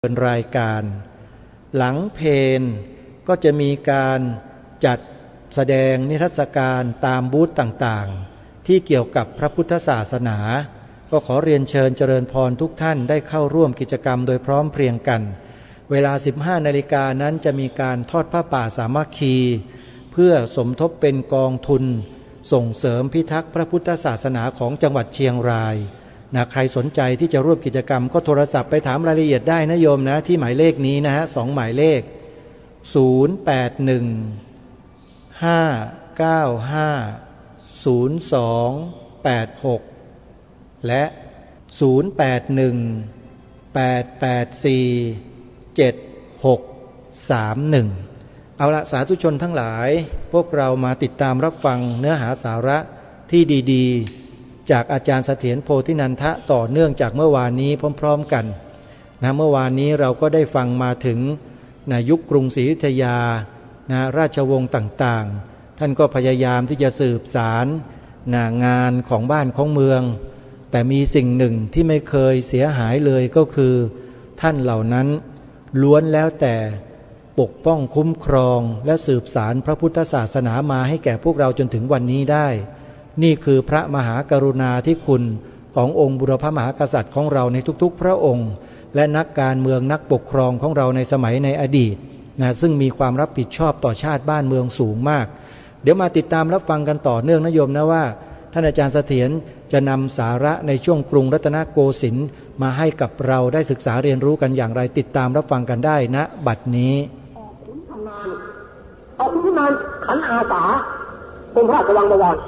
เป็นรายการหลังเพลก็จะมีการจัดแสดงนิทรรศการตามบูธต่างๆที่เกี่ยวกับพระพุทธศาสนาก็ขอเรียนเชิญเจริญพรทุกท่านได้เข้าร่วมกิจกรรมโดยพร้อมเพรียงกันเวลา 15 นาฬิกานั้นจะมีการทอดผ้าป่าสามัคคีเพื่อสมทบเป็นกองทุนส่งเสริมพิทักษ์พระพุทธศาสนาของจังหวัดเชียงรายใครสนใจที่จะร่วมกิจกรรมก็โทรศัพท์ไปถามรายละเอียดได้นะโยมนะที่หมายเลขนี้นะฮะ2หมายเลข081 595 0286และ081 884 7631เอาละสาธุชนทั้งหลายพวกเรามาติดตามรับฟังเนื้อหาสาระที่ดีๆจากอาจารย์เสถียรโพธินันทะต่อเนื่องจากเมื่อวานนี้พร้อมๆกันนะเมื่อวานนี้เราก็ได้ฟังมาถึงยุคกรุงศรีอยุธยาราชวงศ์ต่างๆท่านก็พยายามที่จะสืบสารงานของบ้านของเมืองแต่มีสิ่งหนึ่งที่ไม่เคยเสียหายเลยก็คือท่านเหล่านั้นล้วนแล้วแต่ปกป้องคุ้มครองและสืบสารพระพุทธศาสนามาให้แก่พวกเราจนถึงวันนี้ได้นี่คือพระมหากรุณาธิคุณขององค์บุรพมหากษัตริย์ของเราในทุกๆพระองค์และนักการเมืองนักปกครองของเราในสมัยในอดีตซึ่งมีความรับผิดชอบต่อชาติบ้านเมืองสูงมากเดี๋ยวมาติดตามรับฟังกันต่อเนื่องนะโยมนะว่าท่านอาจารย์เสถียรจะนำสาระในช่วงกรุงรัตนโกสินทร์มาให้กับเราได้ศึกษาเรียนรู้กันอย่างไรติดตามรับฟังกันได้ณบัดนี้ขุนชำนาญขันอาสาองค์พระราชวังบวร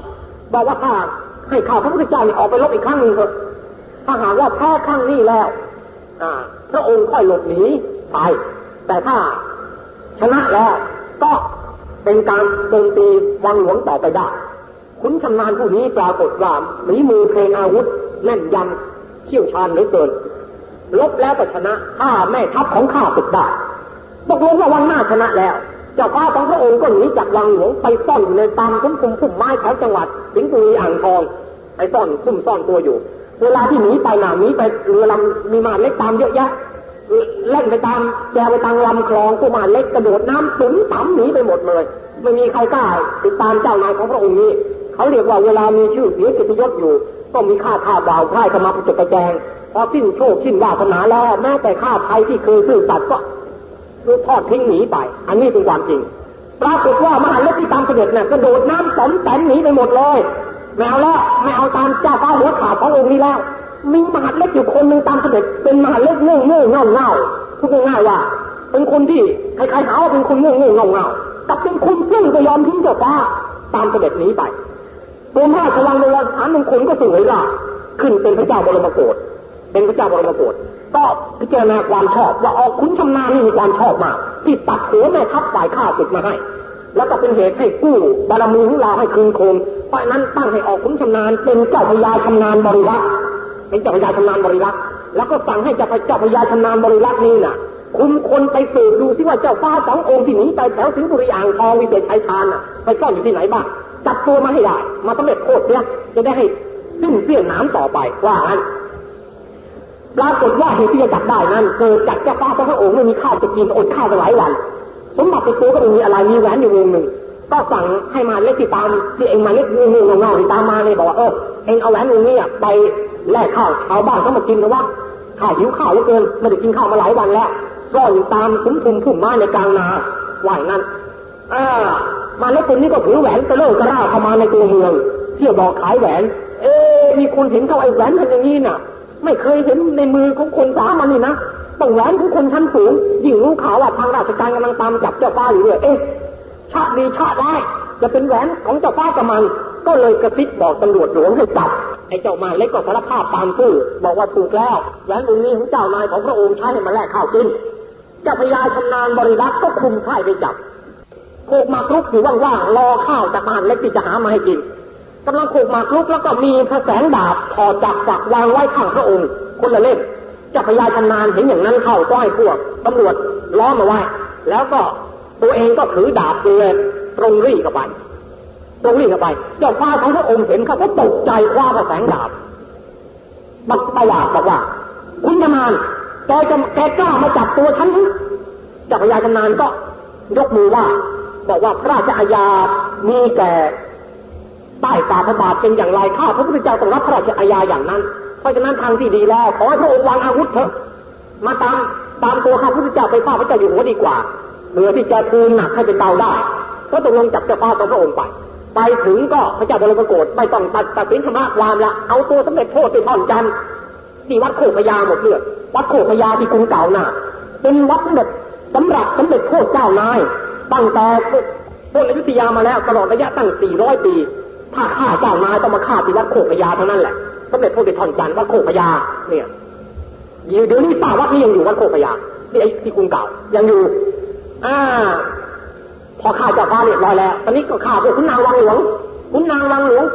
บอกว่าข้าให้ข้าพระพุทธเจ้าออกไปรบอีกครั้งหนึ่งเถอะถ้าหากว่าแพ้ครั้งนี้แล้วพระองค์ค่อยหลบหนีไปแต่ถ้าชนะแล้วก็เป็นการโจมตีวังหลวงต่อไปได้ขุนชำนาญผู้นี้ปรากฏว่ามีมือเพลงอาวุธแน่นยำเชี่ยวชาญเหลือเกินลบแล้วก็ชนะถ้าแม่ทัพของข้าศึกได้ตกลงว่าวันหน้าชนะแล้วเจ้าฟ้าของพระองค์ก็หนีจากวังหลวงไปซ่อนอยู่ในตามพุ่มไม้แถวจังหวัดสิงห์บุรีอ่างทองไปซ่อนตัวอยู่เวลาที่หนีไปหนีไปเรือลำมีมาเล็กตามเยอะแยะเล่นไปตามแกไปตามลำคลองตัวมาเล็กกระโดดน้ำตุ๋นต่ำหนีไปหมดเลยไม่มีใครกล้าติดตามเจ้านายของพระองค์นี้เขาเรียกว่าเวลามีชื่อเสียงเกียรติยศอยู่ต้องมีข้าบ่าวไพร่เข้ามาประจบประแจงพอสิ้นโชคสิ้นวาสนาแล้วแม้แต่ข้าไทยที่เคยซื่อสัตย์ก็ทอดทิ้งหนีไปอันนี้เป็นความจริงปรากฏว่ามหาเล็กที่ตามเสด็จเนี่ยกระโดดน้ำต่ำแต่หนีไปหมดเลยไม่เอาตามเจ้าฟ้าหัวขาดขององค์นี้แล้วมีมหาเล็กอยู่คนหนึ่งตามเสด็จเป็นมหาเล็กโง่เง่าพูดง่ายๆว่าเป็นคนที่ใครๆหาว่าเป็นคนโง่เง่ากับเป็นคนซึ่งก็ยอมทิ้งเจ้าฟ้าตามเสด็จหนีไปตัวพระราชวังในวันฐานมงคลก็สวยล่ะขึ้นเป็นพระเจ้าบรมโกศเป็นพระเจ้าบรมโกศก็พิจารณาความชอบว่าขุนชำนาญนี่มีความชอบมากที่ตัดหัวแม่ทัพฝ่ายข้าศึกมาให้แล้วก็เป็นเหตุให้กู้บารมีของเราให้คืนโคมเพราะนั้นตั้งให้ขุนชำนาญเป็นเจ้าพญาชำนาญบริรักษ์เป็นเจ้าพญาชำนาญบริรักษ์แล้วก็สั่งให้เจ้าพญาชำนาญบริรักษ์นี่น่ะคุมคนไปสืบดูซิว่าเจ้าฟ้าสององค์ที่หนีไปแถวสิงห์บุรีอ่างทองวิเศษชัยชาญน่ะไปซ่อนอยู่ที่ไหนบ้างจับตัวมาให้ได้มาสำเร็จโทษเนี่ยจะได้ให้สิ้นเสี้ยนน้ำต่อไปว่างั้นปรากฏว่าเหตุที่จะจับได้นั้นเกิดจากเจ้าฟ้าพระองค์ไม่มีข้าวจะกินอดข้าวไปหลายวันสมบัติในตัวก็ไม่มีอะไรมีแหวนอยู่วงหนึ่งก็สั่งให้มาเล็กที่ตามที่เองมาเล็กงูเงาที่ตามมาเนี่ยบอกว่าเองเอาแหวนวงนี้ไปแลกข้าวชาวบ้านเขามากินนะว่าข้าหิวข้าวเหลือเกินไม่ได้กินข้าวมาหลายวันแล้วซ่อนอยู่ตามพุ่มไม้ในกลางนาว่าอย่างนั้นมาเล็กคนนี้ก็ถือแหวนกระโหลกกระร่าเข้ามาในตัวเมืองเที่ยวบอกขายแหวนมีคนเห็นเขาไอ้แหวนทำอย่างนี้น่ะไม่เคยเห็นในมือของคนสามัญนี่นะต้องแหวนของคนชั้นสูงยิ่งรู้ข่าวว่าทางราชการกำลังตามจับเจ้าฟ้าอยู่ด้วยชาติดีชาติร้ายจะเป็นแหวนของเจ้าฟ้ากับมันก็เลยกระซิบบอกตำรวจหลวงให้จับไอ้เจ้ามาเล็กก็สารภาพตามซื่อบอกว่าถูกแล้วแหวนวงนี้ของเจ้านายของพระองค์ใช้ให้มาแลกข้าวกินเจ้าพญาชำนาญบริรักษ์ก็คุมค่ายไปจับโขกหมากรุกอยู่ว่างๆรอข้าวจากบ้านเล็กที่จะหามาให้กินกำลังโขกหมากรุกแล้วก็มีพระแสงดาบถอดจากฝักวางไว้ข้างพระองค์คนละเล่มเจ้าพญาชำนาญเห็นอย่างนั้นเข้าก็ให้พวกตำรวจล้อมเอาไว้แล้วก็ตัวเองก็ถือดาบเลยตรงรี่เข้าไปเจ้าฟ้าของพระองค์เห็นเขาก็ตกใจคว้าพระแสงดาบบอกว่าคุณชำนาญ แกกล้ามาจับตัวฉันเจ้าพญาชำนาญก็ยกมือว่าบอกว่าพระราชอาญามีแก่ใต้ฝ่าพระบาทเป็นอย่างไรข้าพระพุทธเจ้าต้องรับพระราชอาญาอย่างนั้นเพราะฉะนั้นทางที่ดีแล้วขอให้พระองค์วางอาวุธเถอะมาตามตัวข้าพระพุทธเจ้าไปเฝ้าพระเจ้าอยู่หัวดีกว่าเหลือที่จะทูลหนักให้เป็นเบาได้ก็ตกลงจับเจ้าฟ้าของพระองค์ไปถึงก็พระเจ้าบรมโกศไม่ต้องตัดสินชำระความละเอาตัวสมเด็จโทษไปท่อนจันทร์ที่วัดโคกพญาหมดเลือดวัดโคกพญาที่กรุงเก่าน่ะเป็นวัดสำหรับสมเด็จโทษเจ้านายตั้งแต่ต้นอยุธยามาแล้วตลอดระยะตั้ง400 ปีถ้าฆ่าเจ้านายต้องมาฆ่าที่วัดโคกพญาเท่านั้นแหละสมเด็จโทษไปท่อนจันทร์วัดโคกพญาเนี่ยเดี๋ยวนี้ป้าวัดนี้ยังอยู่วัดโคกพญาที่ไอ้ที่กรุงเก่ายังอยู่พอฆ่าเจ้าฟ้าเรียบร้อยแล้วตอนนี้ก็ฆ่าพวกขุนนางวังหลวง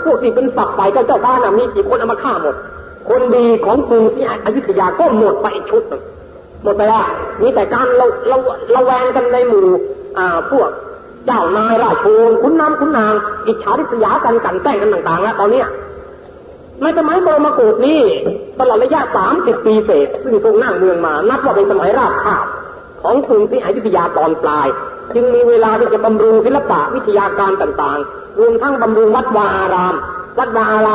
พวกที่เป็นฝักฝ่ายเจ้าฟ้าน่ะมีกี่คนเอามาฆ่าหมดคนดีของกรุงศรีอยุธยาก็หมดไปอีกชุดนึงหมดไปแล้วมีแต่การระแวงกันในหมู่พวกเจ้านายราชวงศ์ขุนนางอิจฉาริษยากันแกล้งกันต่างๆแล้วตอนนี้ในสมัยบรมโกศนี่ตลอดระยะ30 ปีเศษซึ่งทรงนั่งเมืองมานับว่าเป็นสมัยราบคาบของกรุงศรีอยุธยาตอนปลายจึงมีเวลาที่จะบำรุงศิลปะวิทยาการต่างๆรวมทั้งบำรุงวัดวาอาราม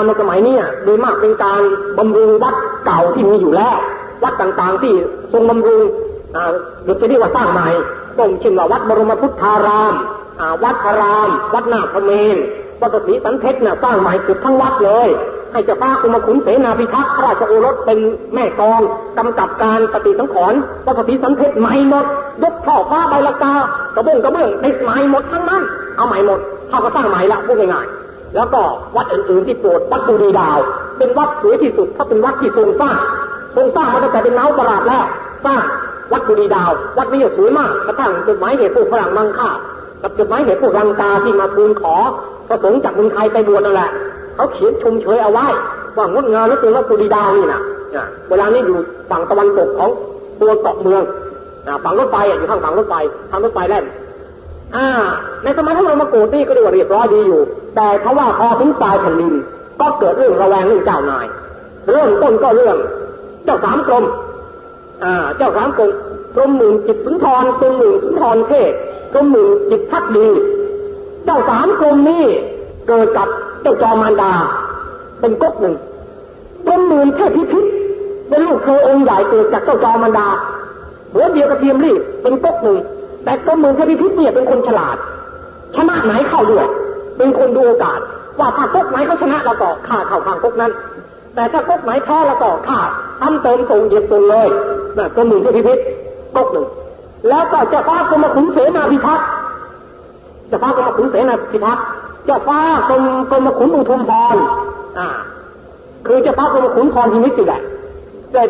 ในสมัยนี้โดยมากเป็นการบำรุงวัดเก่าที่มีอยู่แล้ววัดต่างๆที่ทรงบำรุงหรือจะเรียกว่าสร้างใหม่ก็เช่นว่าวัดบรมพุทธารามวัดอารามวัดนาคเมนวัดศรีสันเพชรสร้างใหม่เกือบทั้งวัดเลยให้เจ้าฟ้ากรมขุนเสนาภิทักษ์พระราชโอรสเป็นแม่กองกำกับการปฏิสังขรณ์วัดศรีสันเพชรใหม่หมดยกท่อฟ้าใบละกากระเบื้องได้ใหม่หมดทั้งนั้นเอาใหม่หมดเท่ากับสร้างใหม่ละพูดง่ายๆแล้วก็วัดอื่นๆที่โปรดวัดกุฎีดาวเป็นวัดสวยที่สุดเพราะเป็นวัดที่ทรงสร้างมาตั้งแต่เป็นเนาประหลาดแล้วสร้างวัดกุฎีดาววัดนี้สวยมากกระทั่งจดหมายเหตุพวกฝรั่งมังค่ากับจดหมายเหตุพวกลังกาที่มาทูลขอพระสงฆ์จากเมืองไทยไปบวชนั่นแหละเขาเขียนชมเชยเอาไว้ว่างดงามและเป็นวัดกุฎีดาวนี่นะเวลานี้อยู่ฝั่งตะวันตกของตัวเกาะเมืองฝั่งรถไฟอยู่ข้างฝั่งรถไฟทางรถไฟแล่นในสมัยพระบรมโกศนี่ก็เรียกว่าเรียบร้อยดีอยู่แต่เพราะว่าพอถึงปลายแผ่นดินก็เกิดเรื่องระแวงเรื่องเจ้านายเริ่มต้นก็เรื่องเจ้า3 กรมเจ้า3 กรมกรมหมื่นจิตสุนทรกรมหมื่นสุนทรเทพกรมหมื่นจิตพักดีเจ้า3 กรมนี้เกิดกับเจ้าจอมมารดาเป็นก๊กหนึ่งกรมหมื่นเทพพิพิธเป็นลูกเธอองค์ใหญ่เกิดจากเจ้าจอมมารดาหัวเดียวกับเทียมรีบเป็นก๊กหนึ่งแต่กรมหมื่นเทพพิพิธเนี่ยเป็นคนฉลาดชนะไหนเข้าด้วยเป็นคนดูโอกาสว่าถ้าก๊กไหนเขาชนะเราก็ฆ่าเข้าข้างก๊กนั้นแต่ถ้าก๊กไหนแพ้เราก็ฆ่าทำเติมส่งเหยียบตนเลยนั่นกรมหมื่นเทพพิพิธก๊กหนึ่งแล้วก็เจ้าฟ้ากรมขุนเสนาภิทักษ์เจ้าฟ้ากรมขุนเสนาภิทักษ์เจ้าฟ้ากรมขุนอุทุมพรคือเจ้าฟ้ากรมขุนพรพินิจนี่แหละ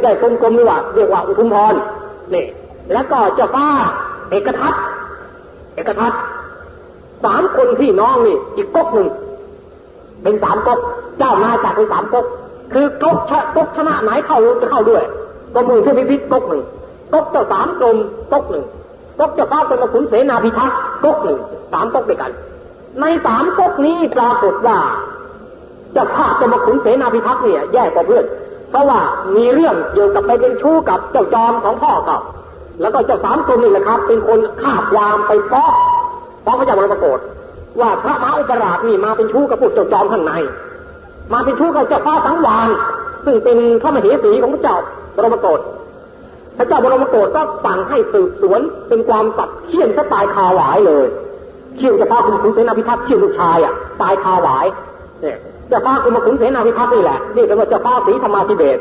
ได้ทรงกรมนี่ว่าเรียกว่าอุทุมพรนี่แล้วก็เจ้าฟ้าเอกทัศน์3 คนพี่น้องนี่อีกก๊กหนึ่งเป็น3 ก๊กเจ้ามาจากเป็น3 ก๊กคือก๊กชนะไหนเข้าจะเข้าด้วยกรมหมื่นเทพพิพิธก๊กหนึ่งก๊กเจ้า3 กรมก๊กหนึ่งก๊กเจ้าฟ้ากรมขุนเสนาภิทักษ์ก๊กหนึ่ง3 ก๊กด้วยกันใน3 ก๊กนี้ปรากฏว่าเจ้าฟ้ากรมขุนเสนาภิทักษ์เนี่ยแย่กว่าเพื่อนเพราะว่ามีเรื่องเกี่ยวกับไปเป็นชู้กับเจ้าจอมของพ่อเขาแล้วก็เจ้า3 กรมนี่แหละครับเป็นคนฆ่าความไปฟ้องพระเจ้าบรมโกศว่าพระมหาอุปราชนี่มาเป็นชู้กับพวกเจ้าจอมข้างในมาเป็นชู้กับเจ้าฟ้าสังวานซึ่งเป็นพระมเหสีของพระเจ้าบรมโกศพระเจ้าบรมโกศก็สั่งให้สืบสวนเป็นความสัตย์เขี่ยนซะตายคาหวายเลยเขี่ยนเจ้าฟ้ากรมขุนเสนาภิทักษ์เขี่ยนลูกชายตายคาหวายเนี่ยเจ้าฟ้ากรมขุนเสนาภิทักษ์นี่แหละนี่ก็ว่าเจ้าฟ้าศรีธรรมาธิเบศร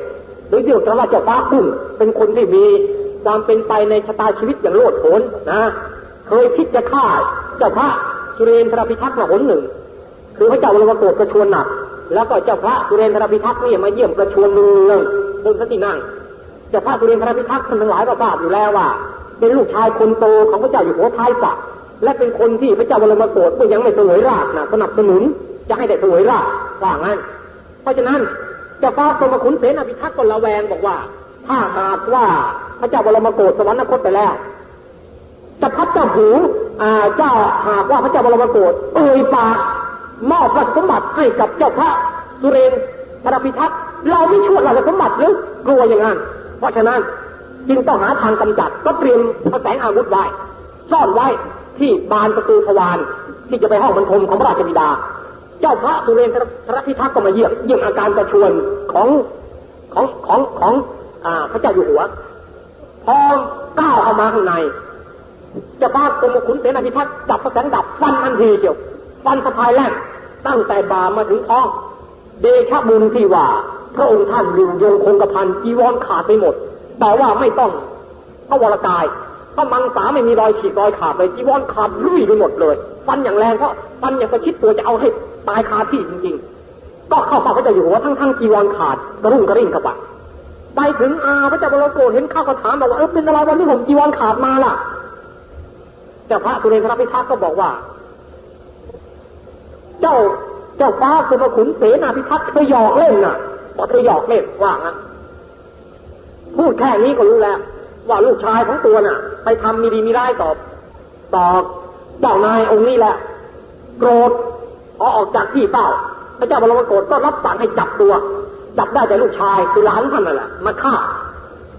หรือเรียกว่าเจ้าฟ้ากุ้งเป็นคนที่มีความเป็นไปในชะตาชีวิตอย่างโลดโผนนะเคยคิดจะฆ่าเจ้าพระสุเรนทรพิทักษ์มาหนหนึ่งคือพระเจ้าบรมโกศกระชวนหนักแล้วก็เจ้าพระสุเรนทรพิทักษ์นี่มาเยี่ยมกระชวนเมืองบนพระที่นั่งเจ้าพระสุเรนทรพิทักษ์ท่านทั้งหลายก็ทราบอยู่แล้วว่าเป็นลูกชายคนโตของพระเจ้าอยู่หัวท้ายฝักและเป็นคนที่พระเจ้าบรมโกศก็ยังไม่เสวยราชนะสนับสนุนจะให้ได้เสวยราชว่างั้นเพราะฉะนั้นเจ้าฟ้ากรมขุนเสนาภิทักษ์ก็ระแวงบอกว่าถ้าหากว่าพระเจ้าบรมโกศสวรรคตไปแล้วจะพัดเจ้าหูเจ้าหากว่าพระเจ้าบรมโกศปากมอบราชสมบัติให้กับเจ้าพระสุเรนทรพิทักษ์เราไม่ช่วยราชสมบัติหรือกลัวอย่างนั้นเพราะฉะนั้น จึงต้องหาทางกำจัดก็เตรียมแสดงอาวุธไว้ซ่อนไว้ที่บานประตูทวารที่จะไปห้องบรรทมของพระราชบิดาเจ้าพระสุเรนทรพิทักษ์ก็มาเยี่ยมอาการประชวรของพระเจ้าอยู่หัวพอก้าวเข้ามาข้างในเจ้าพระกรมขุนเสนาภิทักษ์จับพระแสงดับฟันทันทีเชียวฟันสะพายแล่นตั้งแต่บ่ามาถึงท้องเดชะบุญที่ว่าพระองค์ท่านอยู่ยงคงกระพันจีวรขาดไปหมดแต่ว่าไม่ต้องพระวรกายพระมังสาไม่มีรอยฉีกรอยขาดเลยจีวรขาดรุ่ยไปหมดเลยฟันอย่างแรงเพราะฟันอย่างประชิดตัวจะเอาให้ตายคาที่จริงๆก็เข้าเฝ้าพระเจ้าอยู่หัวทั้งจีวรขาดกระรุ่งกระริ่งเข้าไปถึงพระเจ้าบรมโกศเห็นเข้าก็ถามบอกว่าเป็นอะไรวันนี้ผมจีวรขาดมาล่ะเจ้าพระสุเรนทรพิทักษ์ก็บอกว่าเจ้าฟ้ากรมขุนเสนาภิทักษ์เธอหยอกเล่นน่ะพอเธอหยอกเล่นว่างั้นพูดแค่นี้ก็รู้แล้วว่าลูกชายของตัวน่ะไปทำมีดีมีร้ายต่อเจ้านายองค์นี้แหละโกรธพอออกจากที่เฝ้าพระเจ้าบรมโกศก็รับสั่งให้จับได้แต่ลูกชายคือหลานท่านนั่นแหละมาฆ่า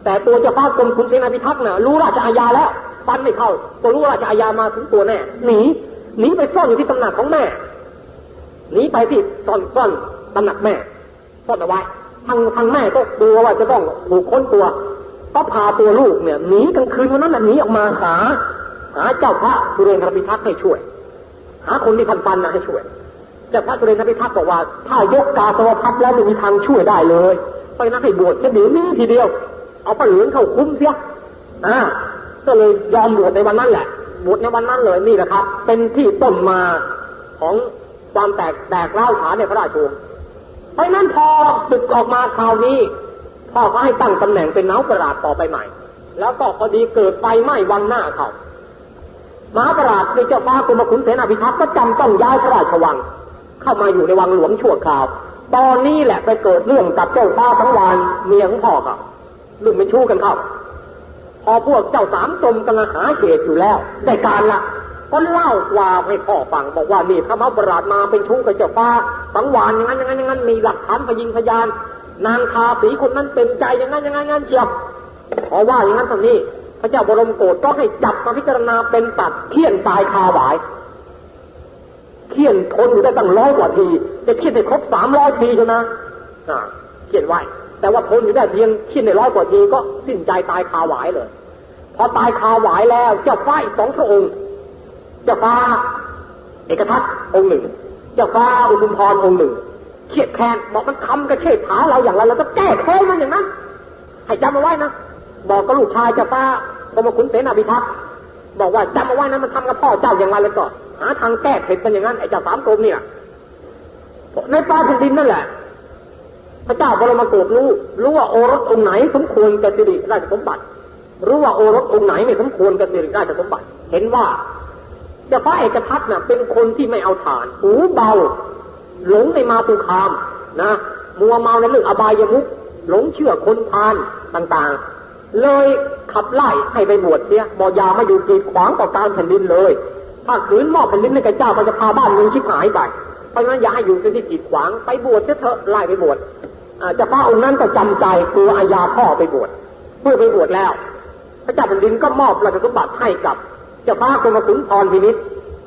แต่ตัวเจ้าฟ้ากรมขุนเสนาภิทักษ์น่ะรู้ราชอาญาแล้วฟันไม่เข้าก็รู้ราชอาญามาถึงตัวแน่หนีไปซ่อนอยู่ที่ตำหนักของแม่หนีไปที่ซ่อนตำหนักแม่ซ่อนเอาไว้ทางแม่ก็กลัวว่าจะต้องถูกค้นตัวก็พาตัวลูกเนี่ยหนีกลางคืนวันนั้นหนีออกมาหาเจ้าพระสุเรนทรพิทักษ์ให้ช่วยหาคนที่ฟันนะให้ช่วยเจ้าพระสุเรนทรพิทักษ์บอกว่าถ้ายกกาสาวพัดแล้วไม่มีทางช่วยได้เลยเพราะนั้นให้บวชแค่เดี๋ยวนี้ทีเดียวเอาผ้าเหลืองเข้าคุ้มเสียก็เลยยอมบวชในวันนั้นแหละบวชในวันนั้นเลยนี่แหละครับเป็นที่ต้นมาของความแตกเล่าฐานในพระราชวงศ์เพราะนั้นพอศึกออกมาคราวนี้พ่อก็ให้ตั้งตำแหน่งเป็นน้าประหลาดต่อไปใหม่แล้วก็พอดีเกิดไฟไหม้วังหน้าเขามหาประหลาดในเจ้าฟ้ากรมขุนเสนาภิทักษ์ก็จำต้องย้ายพระราชวังเข้ามาอยู่ในวังหลวงชั่วคราวตอนนี้แหละไปเกิดเรื่องกับเจ้าฟ้าทั้งวานเมียของพ่อเขาเรื่องไม่ชู้กันเข้าพอพวกเจ้าสามกรมกำลังหาเหตุอยู่แล้วได้การละก็เล่าความให้พ่อฟังบอกว่านี่ถ้ามหาประหลาดมาเป็นชู้กับเจ้าฟ้าทั้งวานอย่างนั้นมีหลักฐานพยิงพยานนางทาสีคนนั้นเป็นใจอย่างนั้นเชียวเพราะว่าอย่างนั้นตอนนี้พระเจ้าบรมโกศก็ให้จับมาพิจารณาเป็นตัดเคี่ยนตายคาหวายเคี่ยนทนอยู่ได้ตั้ง100 กว่าทีจะเคี่ยนให้ครบ300 ทีใช่ไหมเคี่ยนไว้แต่ว่าทนอยู่ได้เพียงเคี่ยนใน100 กว่าทีก็สิ้นใจตายคาหวายเลยพอตายคาหวายแล้วเจ้าฟ้าอีก2 พระองค์เจ้าฟ้าเอกทัตองค์หนึ่งเจ้าฟ้าอุทุมพรองค์หนึ่งเครียดแค้นบอกมันทำกระเชษฐาเราอย่างไรเราก็แก้แค้นมันอย่างนั้นให้จำเอาไว้นะบอกกับลูกชายเจ้าฟ้ากรมขุนเสนาภิทักษ์บอกว่าจำเอาไว้นะมันทำกับพ่อเจ้าอย่างไรเลยก่อนหาทางแก้เผ็ดมันอย่างนั้นไอ้เจ้าสามกรมเนี่ยในฟ้าแผ่นดินนั่นแหละพระเจ้าบรมโกศรู้ว่าโอรสองค์ไหนสมควรแก่สิริราชสมบัติรู้ว่าโอรสองค์ไหนไม่สมควรแก่สิริราชสมบัติเห็นว่าเจ้าฟ้าเอกทัตน่ะเป็นคนที่ไม่เอาฐานหูเบาหลงในมาตุคามนะมัวเมาในเรื่องอบายมุขหลงเชื่อคนพาลต่างๆเลยขับไล่ให้ไปบวชเสียบอกอย่ามาอยู่กีดขวางต่อการแผ่นดินเลยถ้าขืนมอบแผ่นดินให้กับเจ้าก็จะพาบ้านเมืองชิบหายไปเพราะฉะนั้นอย่าให้อยู่ที่กีดขวางไปบวชเถอะไล่ไปบวชเจ้าฟ้าองค์นั้นก็จำใจกลัวอาญาพ่อไปบวชเพื่อไปบวชแล้วพระเจ้าแผ่นดินก็มอบราชสมบัติให้กับเจ้าฟ้ากรมขุนพรพินิจ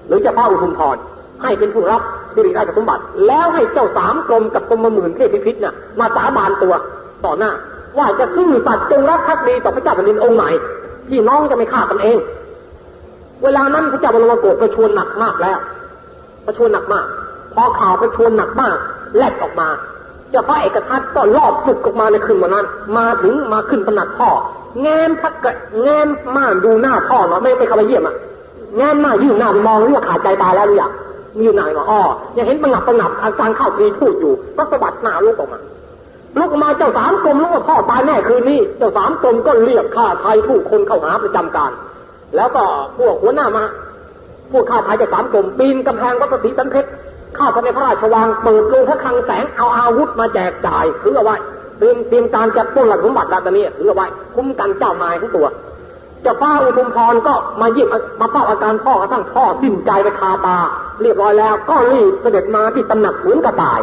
หรือเจ้าฟ้าอุทุมพรให้เป็นผู้รับสิริราชสมบัติแล้วให้เจ้าสามกรมกับกรมหมื่นเทพพิพิธน่ะมาสาบานตัวต่อหน้าว่าจะซื่อสัตย์จงรักภักดีต่อพระเจ้าแผ่นดินองค์ไหนพี่น้องจะไม่ฆ่ากันเองเวลานั้นพระเจ้าบรมโกศประชวรหนักมากแล้วประชวรหนักมากพอข่าวประชวรหนักมากแลกออกมาเจ้าพระเอกทัตก็ลอบฝึกออกมาในคืนวันนั้นมาขึ้นตำหนักพ่อแง้มพักแง้มม่านดูหน้าพ่อเนาะไม่ไปเข้าไปเยี่ยมอ่ะแง้มหน้ายื่นหน้ามองว่าขาดใจตายแล้วหรือยังมีหน่ายว่ายังเห็นประงับอาการเข้าตรีพูดอยู่ก็สะบัดหน้าลุกออกมาเจ้าสามกรมรู้ว่าพ่อตายแน่คืนนี้เจ้าสามกรมก็เรียกข้าไทยผู้คนเข้าหาประจำการแล้วก็พวกหัวหน้ามาพวกข้าไทยเจ้าสามกรมปีนกำแพงวัดศรีสันเพชรเข้าไปในพระราชวังเปิดโรงพระคลังแสงเอาอาวุธมาแจกจ่ายถือเอาไว้เตรียมการจะปล้นหลักสมบัติราชนี้ถือเอาไว้คุ้มกันเจ้านายทั้งตัวเจ้าฟ้าอุทุมพรก็มาเยี่ยมมาเฝ้าอาการพ่อกระทั่งพ่อสิ้นใจไปคาตาเรียบร้อยแล้วก็รีบเสด็จมาที่ตำหนักขุนกระต่าย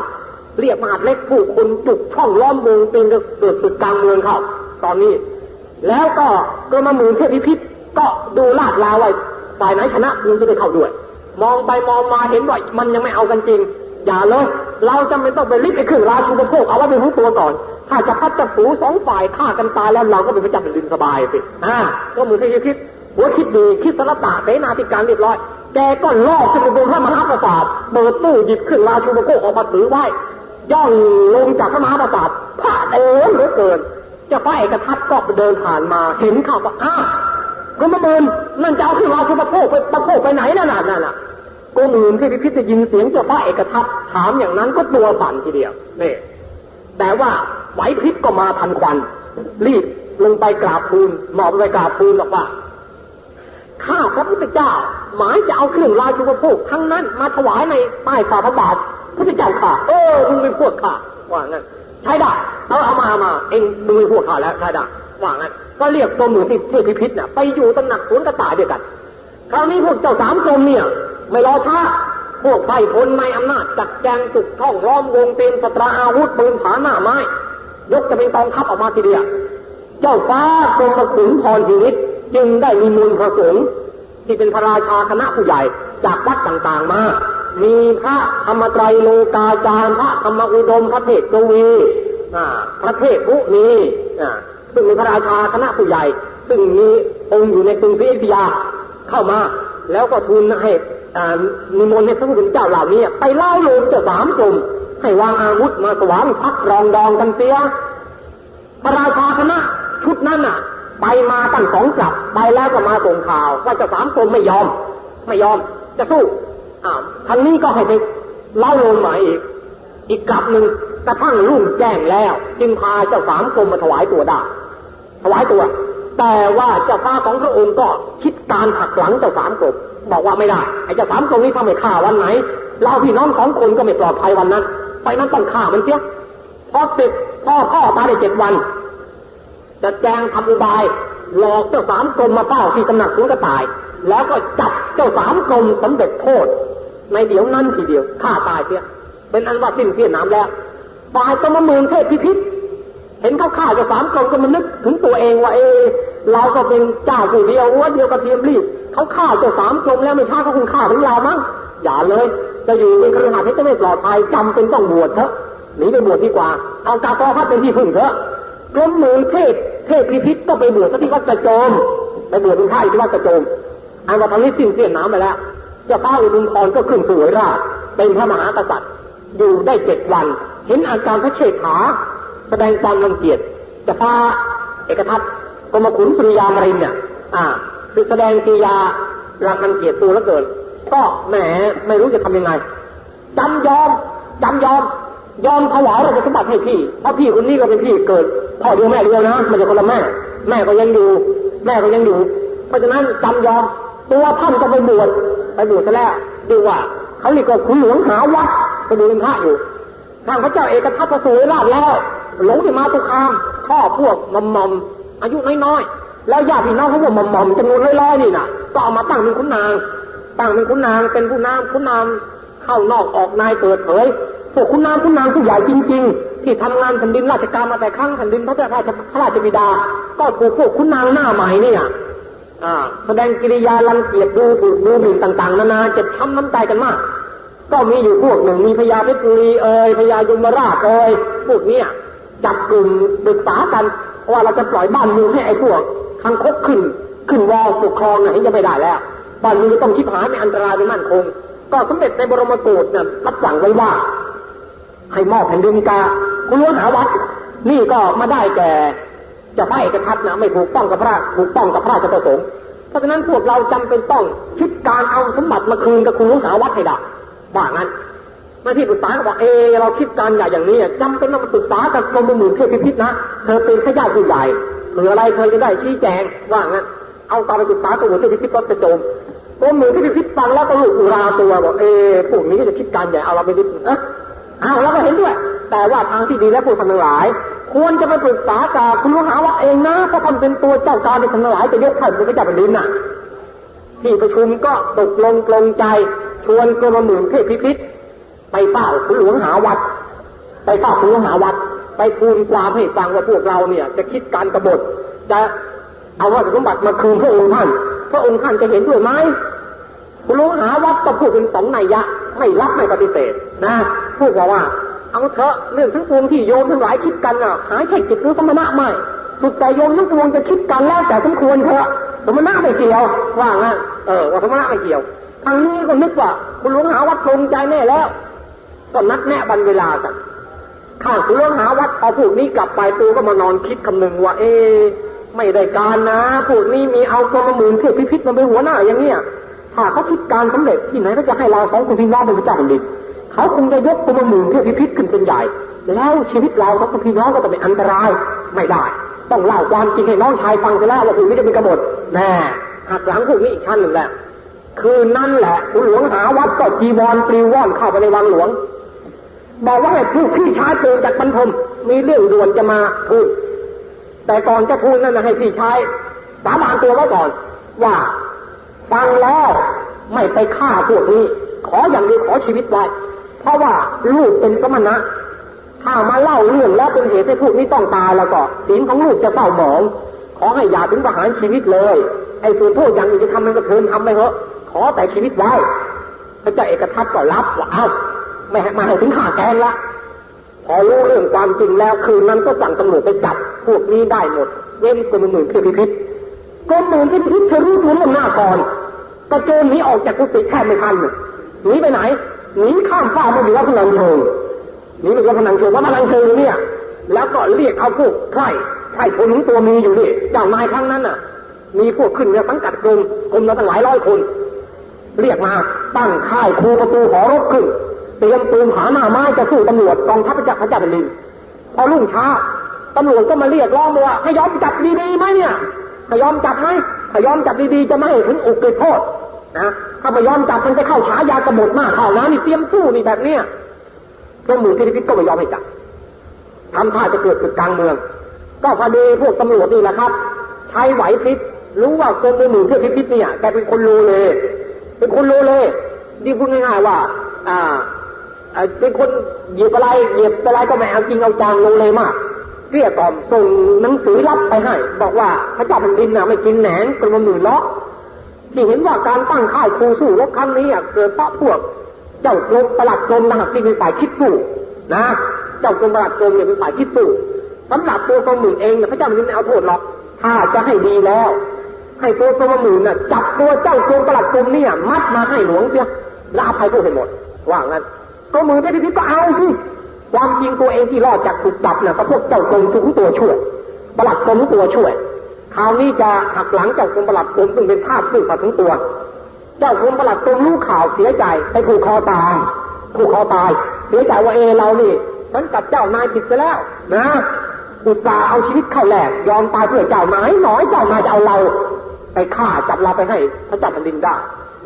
เรียกมหาดเล็กผู้คนจุกช่องล้อมวงเป็นเกิดศึกกลางเมืองเขาตอนนี้ แล้วก็กรมหมื่นเทพพิพิธก็ดูลาดลาวไว้ฝ่ายไหนชนะคุณจะได้เข้าด้วยมองไปมองมาเห็นว่ามันยังไม่เอากันจริงอย่าเลยเราจะไม่ต้องไปรีบไปขึ้นราชูปโภคเอาไว้เป็นของตัวก่อนถ้าจะพัดจะผูสองฝ่ายฆ่ากันตายแล้วเราก็เป็นพระเจ้าแผ่นดินสบายสิก็มือที่คิดหัวคิดดีคิดสารตะเสนาธิการเรียบร้อยแกก็ล่อขึ้นไปบนพระมหาปราสาทเปิดตู้หยิบขึ้นราชูปโภคออกมาถือไว้ย่องลงจากพระมหาปราสาทพระเดินเหลือเกินเจ้าพระเอกทัตก็เดินผ่านมาเห็นข่าวว่าก็มาเดินนั่นจะเอาขึ้นราชูปโภคไปประโภคไปไหนนั่นน่ะก็มือที่พิพิธยินเสียงเจ้าพระเอกทัตถามอย่างนั้นก็ตัวสั่นทีเดียวนี่แต่ว่าไหวพริบก็มาทันควันรีบลงไปกราบทูลหมอบไปกราบทูลบอกว่าข้าพระพุทธเจ้าหมายจะเอาเครื่องราชูปโภคทั้งนั้นมาถวายในใต้ฝ่าพระบาทพระพุทธเจ้าข้ามึงเป็นพวกข้าว่างั้นใช่ได้เอามาเองมึงเป็นพวกข้าแล้วใช่ได้ว่างั้นก็เรียกตัวมือที่พิพิธน่ะไปอยู่ตำหนักสวนกระต่ายด้วยกันคราวนี้พวกเจ้าสามกรมเนี่ยไม่รอช้าพวกไพร่พลในอำนาจจัดแจงจุกท่องล้อมวงเต็มสตราอาวุธปืนผาหน้าไม้ยกจะเป็นกองทัพออกมาทีเดียวเจ้าฟ้ากรมขุนพรพินิจจึงได้มีมูลพระสงฆ์ที่เป็นพระราชาคณะผู้ใหญ่จากวัดต่างๆมามีพระธรรมไตรโลกาจารย์พระธรรมอุดมพระเทศกวีพระเทศมุนีซึ่งเป็นพระราชาคณะผู้ใหญ่ซึ่งมีองค์อยู่ในกรุงศรีอยุธยาเข้ามาแล้วก็ทูลให้นิมนต์ให้พระผู้เป็นเจ้าเหล่านี้ไปเล่าโลมเจ้าสามกรมให้วางอาวุธมาสวามิภักดิ์รองดองกันเสียพระราชาคณะชุดนั้นไปมาตั้งสองกลับไปแล้วก็มาส่งข่าวว่าเจ้าสามกรมไม่ยอมจะสู้ทางนี้ก็ให้ไปเล่าโลมมาอีกกลับหนึ่งกระทั่งรุ่งแจ้งแล้วจึงพาเจ้าสามกรมมาถวายตัวแต่ว่าเจ้าฟ้าของพระองค์ก็คิดการหักหลังเจ้าสามกรมบอกว่าไม่ได้ไอ้เจ้าสามกรมนี้ถ้าไม่ฆ่าวันไหนเราพี่น้องของคนก็ไม่ปลอดภัยวันนั้นไปนั้นต้องฆ่ามันเสียพอติดพ่อตายได้7 วันจะแจงทำอุบายหลอกเจ้าสามกรมมาเฝ้าที่ตำหนักสวนกระต่ายแล้วก็จับเจ้าสามกรมสำเร็จโทษในเดี๋ยวนั้นทีเดียวฆ่าตายเสียเป็นอันว่าสิ้นเสียน้ำแล้วฝ่ายกรมหมื่นเทพพิพิธเห็นเขาฆ่าเจ้าสามกรมก็มันนึกถึงตัวเองว่าเราก็เป็นเจ้าผู้เดียววัวเดียวกระเทียมรีบเขาฆ่าเจ้าสามกรมแล้วไม่ช้าเขาคงฆ่าถึงเรามั้งอย่าเลยจะอยู่ในคฤหาสน์จะไม่ปลอดภัยจำเป็นต้องบวชเถอะหนีไปบวชดีกว่าเอากาตอพัดเป็นที่พึ่งเถอะกรมหมื่นเทพพิพิธก็ไปบวชที่วัดกระโจมไปบวชเป็นข้าที่วัดกระโจมอันว่าทางนี้สิ้นเสียน้ำไปแล้วเจ้าฟ้าอุดมพรก็ขึ้นสวยราชเป็นพระมหากษัตริย์อยู่ได้7 วันเห็นอาการพระเชษฐาแสดงความรังเกียจจะพาเอกทัตกรมขุนสุริยามรินเนี่ยคือแสดงกิริยารังเกียจตัวแล้วเกินก็แหมไม่รู้จะทำยังไงจำยอมถวายราชสมบัติให้พี่เพราะพี่คนนี้ก็เป็นพี่เกิดพ่อเดียวแม่เดียวนะมันจะคนละแม่ก็ยังอยู่เพราะฉะนั้นจำยอมตัวท่านก็ไปบวชซะแล้วดูว่าเขาเรียกว่าขุนหลวงหาวัดไปดูเป็นพระอยู่ทางพระเจ้าเอกทัตประสูติราชแล้วหลงไปมาตุคามข้อพวกมอมอายุน้อยๆแล้วญาติพี่น้องเขาบอกมอมจำนวนร้อยๆนี่น่ะก็เอามาตั้งเป็นขุนนางเป็นผู้นำเข้านอกออกในเปิดเผยพวกขุนนางผู้ใหญ่จริงๆที่ทำงานแผ่นดินราชการมาแต่ครั้งแผ่นดินพระราชบิดาก็ถูกพวกขุนนางหน้าใหม่เนี่ยแสดงกิริยารังเกียจดูถูกดูหมิ่นต่างๆนานาเจ็บช้ำน้ำใจกันมากก็มีอยู่พวกหนึ่งมีพญาเพชรบุรีพญายมราชพวกนี้จับกลุ่มปรึกษากันว่าเราจะปล่อยบ้านเมืองให้ไอ้พวกคังคกขึ้นวอปกครองเห็นจะไม่ได้แล้วบ้านเมืองจะต้องชิบหายไม่อันตรายไม่มั่นคงก็สมเด็จในบรมโกศรับสั่งไว้ว่าให้มอบแผ่นดินกาคุณล้วนหาวัดนี่ก็มาได้แก่จะพระเอกทัตไม่ถูกต้องกับพระราชประสงค์เพราะฉะนั้นพวกเราจำเป็นต้องคิดการเอาสมบัติมาคืนกับคุณล้วนหาวัดให้ได้ว่างั้นมาที่ปรึกษาก็บอกเราคิดการใหญ่อย่างนี้จำเป็นต้องมาปรึกษากับกรมหมื่นเทพพิพิธนะเธอเป็นข้าราชผู้ใหญ่หรืออะไรเธอจะได้ชี้แจงว่างั้นเอาตามไปปรึกษากรมหมื่นเทพพิพิธก็จะโจมกรมหมื่นเทพพิพิธฟังแล้วก็ลุกราตัวบอกพวกนี้จะคิดการใหญ่เอาเราไปดิแล้วก็เห็นด้วยแต่ว่าทางที่ดีและผู้ทำทั้งหลายควรจะไปปรึกษากับคุณหลวงหาวัดเองนะเพราะท่านเป็นตัวเจ้าการในทั้งหลายจะยกท่านเป็นพระเจ้าแผ่นดินน่ะที่ประชุมก็ตกลงปลงใจชวนกรมหมื่นเทพพิพิธไปเฝ้าคุณหลวงหาวัดไปทูลความให้ฟังว่าพวกเราเนี่ยจะคิดการกบฏจะ เอาราชสมบัติมาคืนพระองค์ท่านพระองค์ท่านจะเห็นด้วยไหมคุณลุงหาวัดก็พูดเป็นสองนัยยะไม่รับไม่ปฏิเสธนะพูดว่าเอาเถอะเรื่องทั้งปวงที่โยมทั้งหลายคิดกันหาใช่จิตหรือสมณะไม่สุดแต่โยมทั้งปวงจะคิดกันแล้วแต่สมควรเถอะสมณะไม่เกี่ยวว่างั้นว่าสมณะไม่เกี่ยวทางนี้ก็นึกว่าคุณลุงหาวัดตรงใจแน่แล้วก็นัดแนะบันเวลากันข้างคุณลุงหาวัดพอพวกนี้กลับไปตัวก็มานอนคิดคำนึงว่าไม่ได้การนะพวกนี้มีเอาตัวมาหมื่นเทพพิพิธมาเป็นหัวหน้าอย่างเนี้ยถ้าเขาคิดการสำเร็จที่ไหนก็จะให้เราสองคนพี่น้องเป็นพระเจ้าแผ่นดินเขาคงจะยกตัวมาหมื่นเทพพิพิธขึ้นเป็นใหญ่แล้วชีวิตเราสองคนพี่น้องก็จะเป็นอันตรายไม่ได้ต้องเล่าความจริงให้น้องชายฟังเสียแล้วว่าพวกนี้จะเป็นกบฏแน่หักหลังพวกนี้อีกชั้นหนึ่งแหละคืนนั้นแหละคุณหลวงหาวัดก็จีวรปลิวว่อนเข้าไปในวังหลวงบอกว่าให้ผู้พี่ชายเตือนจากบรรทมมีเรื่องด่วนจะมาพูดแต่ก่อนจะพูดนั่นนะให้พี่ชายสาบานตัวไว้ก่อนว่าฟังแล้วไม่ไปฆ่าพวกนี้ขออย่างนี้ขอชีวิตไว้เพราะว่าลูกเป็นสมณะถ้ามาเล่าเรื่องแล้วเป็นเหตุให้พวกนี้ต้องตายแล้วก็ศีลของลูกจะเศร้าหมองขอให้อย่าถึงประหารชีวิตเลยไอ้ส่วนโทษอย่างอื่นจะทำมันก็เทินทำไปเถอะขอแต่ชีวิตไว้พระเจ้าเอกทัตก็รับว่าเอ้าไม่ให้ถึงฆ่าแกนละพอรู้เรื่องความจริงแล้วคืนนั้นก็สั่งตำรวจไปจับพวกนี้ได้หมดเว้นกรมหมื่นเทพพิพิธกรมหมื่นเทพพิพิธเธอรู้ตัวล่วงหน้าก่อนกระโจนหนีออกจากกุฏิแค่ไม่ทันหนีไปไหนหนีข้ามฟ้ามาอยู่วัดพนังเชิงหนีไปวัดพนังเชิงวัดพนังเชิงเนี่ยแล้วก็เรียกเอาพวกไพร่พลตัวมีอยู่นี่เจ้านายครั้งนั้นน่ะมีพวกขึ้นเรือสังกัดกรมละตั้งหลายร้อยคนเรียกมาตั้งค่ายครูประตูหอรบขึ้นเตรียมปืนผาหน้าไม้จะสู้ตำรวจกองทัพพระเจ้าแผ่นดินพอรุ่งเช้าตำรวจก็มาเรียกร้องว่าให้ยอมจับดีๆไหมเนี่ยให้ยอมจับไหมถ้ายอมจับดีๆจะไม่ให้ถึงอุกฤษโทษนะถ้าไม่ยอมจับมันจะเข้าฉายากบฏมากเข้านะนี่เตรียมสู้นี่แบบเนี้ยกรมหมื่นเทพพิพิธก็ไม่ยอมให้จับทำท่าจะเกิดศึกกลางเมืองก็พอดีพวกตำรวจนี่แหละครับใช้ไหวพริบรู้ว่ากรมหมื่นเทพพิพิธเนี่ยแกเป็นคนโลเลดีพูดง่ายๆว่าเป็นคนเหยียบอะไรก็ไม่เอาจริงเอาจังโลเลมากเรียกก่อนส่งหนังสือรับไปให้บอกว่าพระเจ้าแผ่นดินไม่กินแหนงกรมหมื่นล้อที่เห็นว่าการตั้งค่ายครูสู้รบครั้งนี้เกิดเพราะพวกเจ้ากรมปลัดกรมนะครับที่เป็นฝ่ายคิดสู้นะเจ้ากรมปลัดกรมเนี่ยเป็นฝ่ายคิดสู้สำหรับตัวกรมหมื่นเองเนี่ยพระเจ้าแผ่นดินไม่เอาโทษหรอกถ้าจะให้ดีแล้วให้ตัวกรมหมื่นน่ะจับตัวเจ้ากรมปลัดกรมเนี่ยมัดมาให้หลวงเสียแล้วอภัยพวกให้หมดว่างั้นกรมหมื่นเทพพิพิธก็เอาสิความจริงตัวเองที่รอดจากถูกจับเนี่ยก็พวกเจ้ากรมทุกตัวช่วยปลัดกรมทุกตัวช่วยคราวนี้จะหักหลังเจ้ากรมปลัดกรมซึ่งเป็นทาสซื่อสัตย์ทั้งตัวเจ้ากรมปลัดกรมรู้ข่าวเสียใจไปผูกคอตายเสียใจว่าเรานี่ฉันกับเจ้านายผิดไปแล้วนะอุตส่าห์เอาชีวิตเข้าแลกยอมตายเพื่อเจ้านายน้อยเจ้านายจะเอาเราไปฆ่าจับเราไปให้พระเจ้าแผ่นดินได้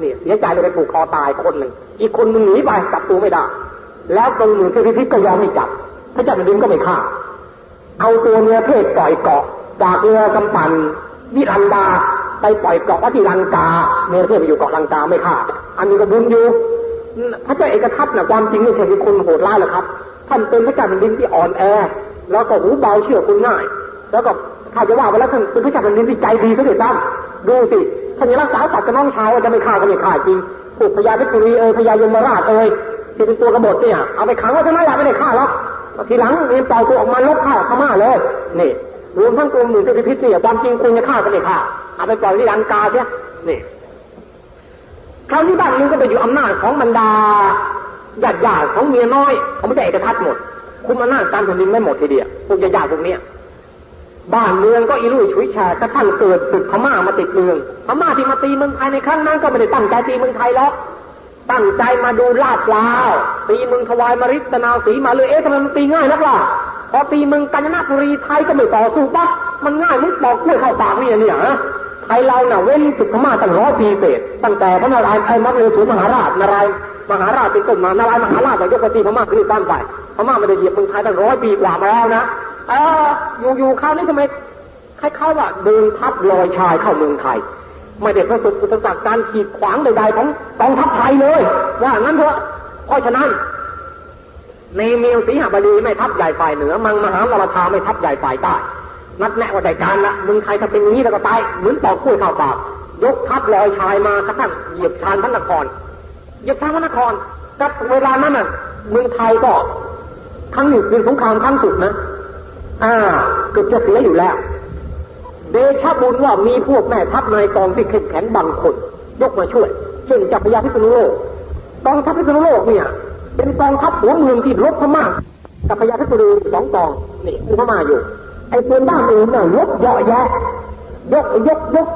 นี่เสียใจเลยไปผูกคอตายคนหนึ่งอีกคนนึงหนีไปจับตัวไม่ได้แล้วกรมหมื่นเทพพิพิธก็ยอมให้จับพระเจ้าแผ่นดินก็ไม่ฆ่าเอาตัวเนื้อเพศปล่อยเกาะจากเรือกำปั่นวิรันดาไปปล่อยเกาะวัดลังกาเนื้อเพศไปอยู่เกาะลังกาไม่ฆ่าอันนี้ก็บุญอยู่พระเจ้าเอกทัตน่ะความจริงไม่ใช่เป็นคนโหดร้ายหรอกครับท่านเป็นพระเจ้าแผ่นดินที่อ่อนแอแล้วก็หูเบาเชื่อคนง่ายแล้วก็ถ้าจะว่าไปแล้วท่านเป็นพระเจ้าแผ่นดินที่ใจดีซะด้วยซ้ำดูสิท่านยังรักษาสัตว์กับน้องชายว่าจะไม่ฆ่าก็ไม่ฆ่าจริงพวกพญาเพชรบุรีพญายมราชที่เป็นตัวกบฏเนี่ยเอาไปขังไว้ทำไมล่ะไม่ได้ฆ่าหรอกทีหลังเรียนต่อตัวออกมาลบฆ่าพม่าเลยนี่รวมทั้งกรมหมื่นเทพพิพิธเนี่ยความจริงคุณจะฆ่าก็ไม่ฆ่าเอาไปปล่อยที่ลังกาเสียนี่คราวนี้บ้านนี้ก็ไปอยู่อำนาจของบรรดาญาติของเมียน้อยเขาไม่ได้เอกทัศน์หมดคุมอำนาจการแผ่นดินไม่หมดทีเดียวพวกญาติพวกนี้บ้านเมืองก็อีลุ่ยฉุยฉาดกระทั่งเกิดศึกพม่ามาติดเมืองพม่าที่มาตีเมืองไทยในครั้งนั้นก็ไม่ได้ตั้งใจตีเมืองไทยหรอกตั้งใจมาดูลาดลาวตีเมืองทวายมาริตนาวศรีมาเลยทำไมมันตีง่ายนักล่ะพอตีเมืองกาญจนบุรีไทยก็ไม่ต่อสู้ปะมันง่ายมึงปอกกล้วยเข้าปากเนี่ยไทยเราเว้นศึกพม่าตั้ง100 ปีเศษตั้งแต่พระนารายณ์ไทยมัดเรือสูมหาราชนารายณ์มหาราชเป็นต้นมานารายณ์มหาราชแต่ยกตีพม่าคือตั้งไปพม่าไม่ได้เหยียบเมืองไทยตั้ง100 ปีกว่ามาแล้วนะอยู่คราวนี้ทำไมคล้ายๆว่าเดินทัพลอยชายเข้าเมืองไทยไม่ได้ประสบอุปสรรคการกีดขวางใดๆของกองทัพไทยเลยว่างั้นเถอะเพราะฉะนั้นในเมียวศรีหบดีไม่ทัพใหญ่ฝ่ายเหนือมังมหาวรธาไม่ทัพใหญ่ฝ่ายใต้ นัดแนะว่าได้การละเมืองไทยถ้าเป็นอย่างนี้แล้วก็ตายเหมือนปอกกล้วยเข้าปากยกทัพลอยชายมากระทั่งเหยียบชานพระนครเหยียบชานพระนครกับเวลานั้นน่ะเมืองไทยก็ครั้งหนึ่งเป็นสงครามครั้งสุดนะเกือบจะเสียอยู่แล้วเดชะบุญว่ามีพวกแม่ทัพนายกองที่เข้มแข็งบางคนยกมาช่วยเช่นจักรพรรดิพิษณุโลกกองทัพพิษณุโลกเนี่ยเป็นกองทัพหัวเมืองที่รบพม่าจักรพรรดิพิษณุสองกองนี่พม่าอยู่ไอ้ส่วนด้านอื่นเนี่ยลบเยอะแยะยกลบ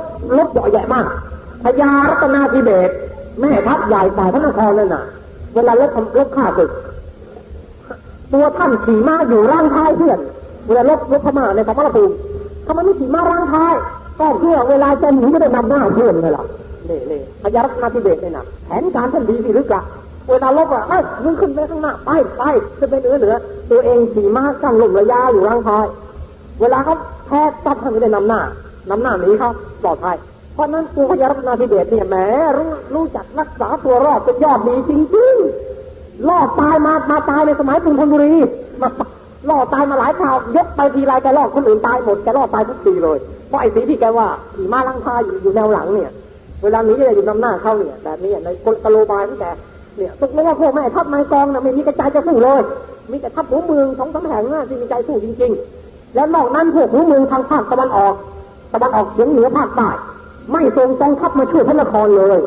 เยอะแยะมากพญารัตนาธิเบศรแม่ทัพใหญ่ฝ่ายพระนครนั่นน่ะเวลาลบข้าศึกตัวท่านขี่ม้าอยู่ร่างท้ายเพื่อนเวลาลบพม่าในสมรภูมิทำไมไม่ขี่ม้าร่างท้ายก็เพื่อเวลาจะหนีไม่ได้นำหน้าเพื่อนเลยล่ะนี่พญารัตนาธิเบศรเนี่ยนะแผนการท่านดีสิหรือเปล่าเวลาลบอ่ะมึงขึ้นไปข้างหน้าไปขึ้นไปเหนือตัวเองขี่ม้ากั้นลมระยะอยู่ร่างท้ายเวลาเขาแพ้ตัดท่านไม่ได้นำหน้าหนีเขาปลอดภัยเพราะนั้นตัวพญารัตนาธิเบศรเนี่ยแหมรู้จักรักษาตัวรอดเป็นยอดดีจริงๆรอดตายมาตายในสมัยกรุงธนบุรีมารอดตายมาหลายคราวยกไปทีไรแกรอดคนอื่นตายหมดแกรอดตายทุกทีเลยเพราะไอ้สีที่แกว่าขี่ม้าลังพาอยู่แนวหลังเนี่ยเวลานี้จะอยู่นำหน้าเข้าเนี่ยแบบนี้ในกลโลบายของแกเนี่ยตกลงว่าพวกแม่ทัพนายกองนะไม่มีกระจายจะสู้เลยมีแต่ทัพหัวเมืองสองสามแห่งที่มีใจสู้จริงๆแล้วนอกนั้นพวกหัวเมืองทางภาคตะวันออกเฉียงเหนือภาคใต้ไม่ส่งกองทัพมาช่วยพระนครเลย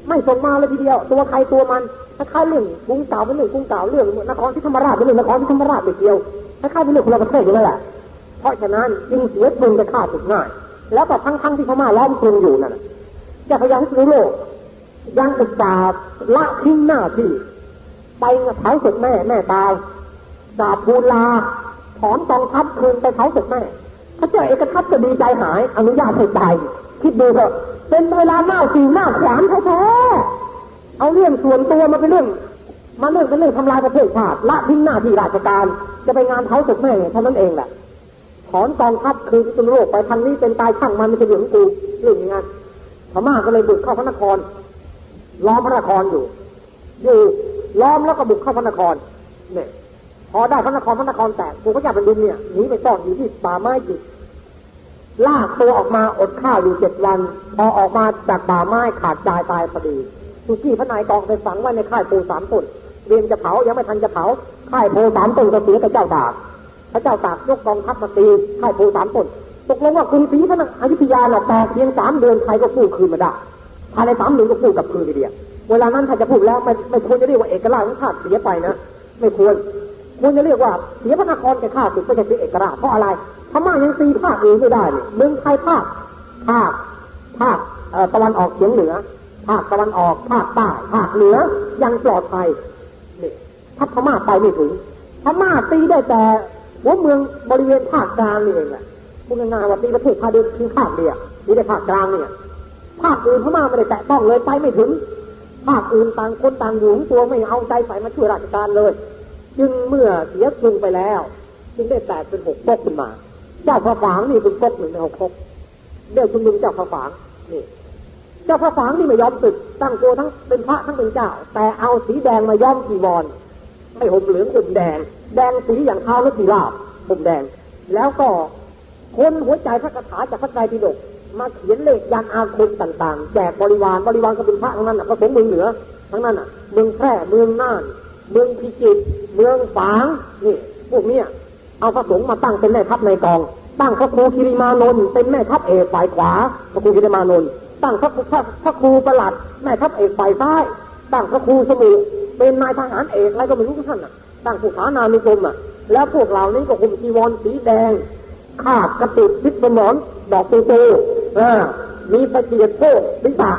ไม่ส่งมาเลยทีเดียวตัวใครตัวมันถ้าข้าเรื่องกรุงเก่าเป็นเรื่องกรุงเก่าเรื่องนครที่ธรรมราชเป็นเรื่องนครที่ธรรมราชไปเดียวถ้าข้าเป็นเรื่องคนละประเทศอยู่แล้วแหละเพราะฉะนั้นจึงเสียทุนไปฆ่าศึกง่ายแล้วก็ทั้งที่พม่าล้อมกรุงอยู่นั่นจะพยายามพิษณุโลกยังอุตส่าห์ละทิ้งหน้าที่ไปเผาศพแม่ตายดาบภูลาถอนกองทัพคืนไปเผาศพแม่พระเจ้าเอกทัพจะดีใจหายอนุญาตให้ตายคิดดูเถอะเป็นเวลาหน้าสีหน้าขวานแท้ๆเอาเรื่องส่วนตัวมาเป็นเรื่องทำลายประเทศชาติละทิ้งหน้าที่ราชการจะไปงานเผาศพแม่เท่านั้นเองแหละถอนกองทัพคืนพิษณุโลกไปทางนี้เป็นตายช่างมันไม่ใช่เรื่องกูเรื่องอย่างนั้นพม่าก็เลยบุกเข้าพระนครล้อมพระนครอยู่ล้อมแล้วก็บุกเข้าพระนครเนี่ยพอได้พระนครแตกพระเจ้าแผ่นดินเนี่ยหนีไปซ่อนอยู่ที่ป่าไม้จิกลากตัวออกมาอดข้าวอยู่7 วันพอออกมาจากป่าไม้ขาดใจตายพอดีสุกี้พระนายกองไปฝังไว้ในค่ายโพ3 ต้นเรียนจะเผายังไม่ทันจะเผาค่ายโพ3 ต้นก็เสียกับเจ้าตากพระเจ้าตากยกกองทัพมาตีค่ายโพ3 ต้นตกลงว่ากรุงศรีอยุธยาหลอกแตกเพียง3 เดือนใครก็กู้คืนมาได้ภายใน3 เดือนก็กู้กลับคืนทีเดียวเวลานั้นถ้าจะพูดแล้วไม่ควรจะเรียกว่าเอกราชของชาติเสียไปนะไม่ควรจะเรียกว่าเสียพระนครแก่ข้าศึกไม่ใช่เสียเอกราชเพราะอะไรพม่ายังตีภาคอื่นไม่ได้เนี่ยเมืองไทยภาคตะวันออกเฉียงเหนือภาคตะวันออกภาคใต้ภาคเหนือยังปลอดภัยนี่ถ้าพม่าไปไม่ถึงพม่าตีได้แต่หัวเมืองบริเวณภาคกลางนี่เองแหละพูดง่ายๆว่าตีประเทศไทยเดียวเพียงภาคเดียวนี่ได้ภาคกลางเนี่ยภาคอื่นพม่าไม่ได้แตะต้องเลยไปไม่ถึงภาคอื่นต่างคนต่างอยู่ตัวไม่เอาใจใส่มาช่วยราชการเลยจึงเมื่อเสียกรุงไปแล้วจึงได้แตกเป็น6 ก๊กขึ้นมาเจ้าพระฝางนี่เป็นก๊ก1 ใน 6 ก๊กเดี๋ยวชุมนุมเจ้าพระฝางนี่เจ้าพระฝางนี่ไม่ยอมศึกตั้งตัวทั้งเป็นพระทั้งเป็นเจ้าแต่เอาสีแดงมาย้อมจีวรไม่ห่มเหลืองห่มแดงสีอย่างเท้าและสีลาบห่มแดงแล้วก็คนหัวใจพระคาถาจากพระไตรปิฎกมาเขียนเลขยันอาคมต่างๆแจกบริวารก็เป็นพระทั้งนั้นพระสงฆ์เมืองเหนือทั้งนั้นเมืองแพร่เมืองน่านเมืองพิจิตรเมืองฝางนี่พวกเนี้ยเอาพระสงฆ์มาตั้งเป็นแม่ทัพในกองตั้งพระครูกิริมานนท์เป็นแม่ทัพเอกฝ่ายขวาพระครูกิริมานนท์ตั้งพระครูประหลัดแม่ทัพเอกฝ่ายซ้ายตั้งพระครูสมุเป็นนายทหารเอกอะไรก็ไม่รู้ทุกท่านตั้งผู้ขานานุกรมแล้วพวกเหล่านี้ก็ห่มจีวรสีแดงคาดกระติกทิศสมรดอกตูมีประเกียรติโพกศีรษะ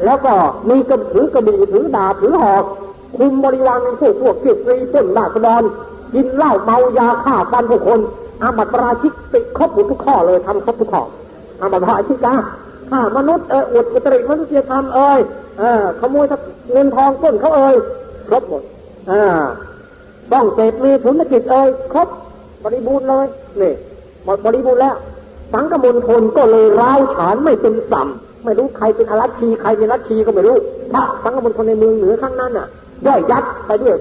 แล้วก็มีกระบี่ถือดาบถือหอกคุมบริวารเป็นพวกเกียรติต้นราษฎรกินเหล้าเมายาฆ่าฟันผู้คนอาบัติปราชิกติดครบหมดทุกข้อเลยทำครบทุกข้ออาบัติปราชิกฆ่ามนุษย์อวดอุตริมนุษยธรรมขโมยเงินทองต้นเขาครบหมดต้องเสพมีธุรกิจครบบริบูรณ์เลยนี่หมดบริบูรณ์แล้วสังฆมณฑลก็เลยร้าวฉานไม่เป็นสัมไม่รู้ใครเป็นอรัชชีใครเป็นรัชชีก็ไม่รู้พระสังฆมณฑลในเมืองเหนือข้างนั้นย่อยยัดไปด้วย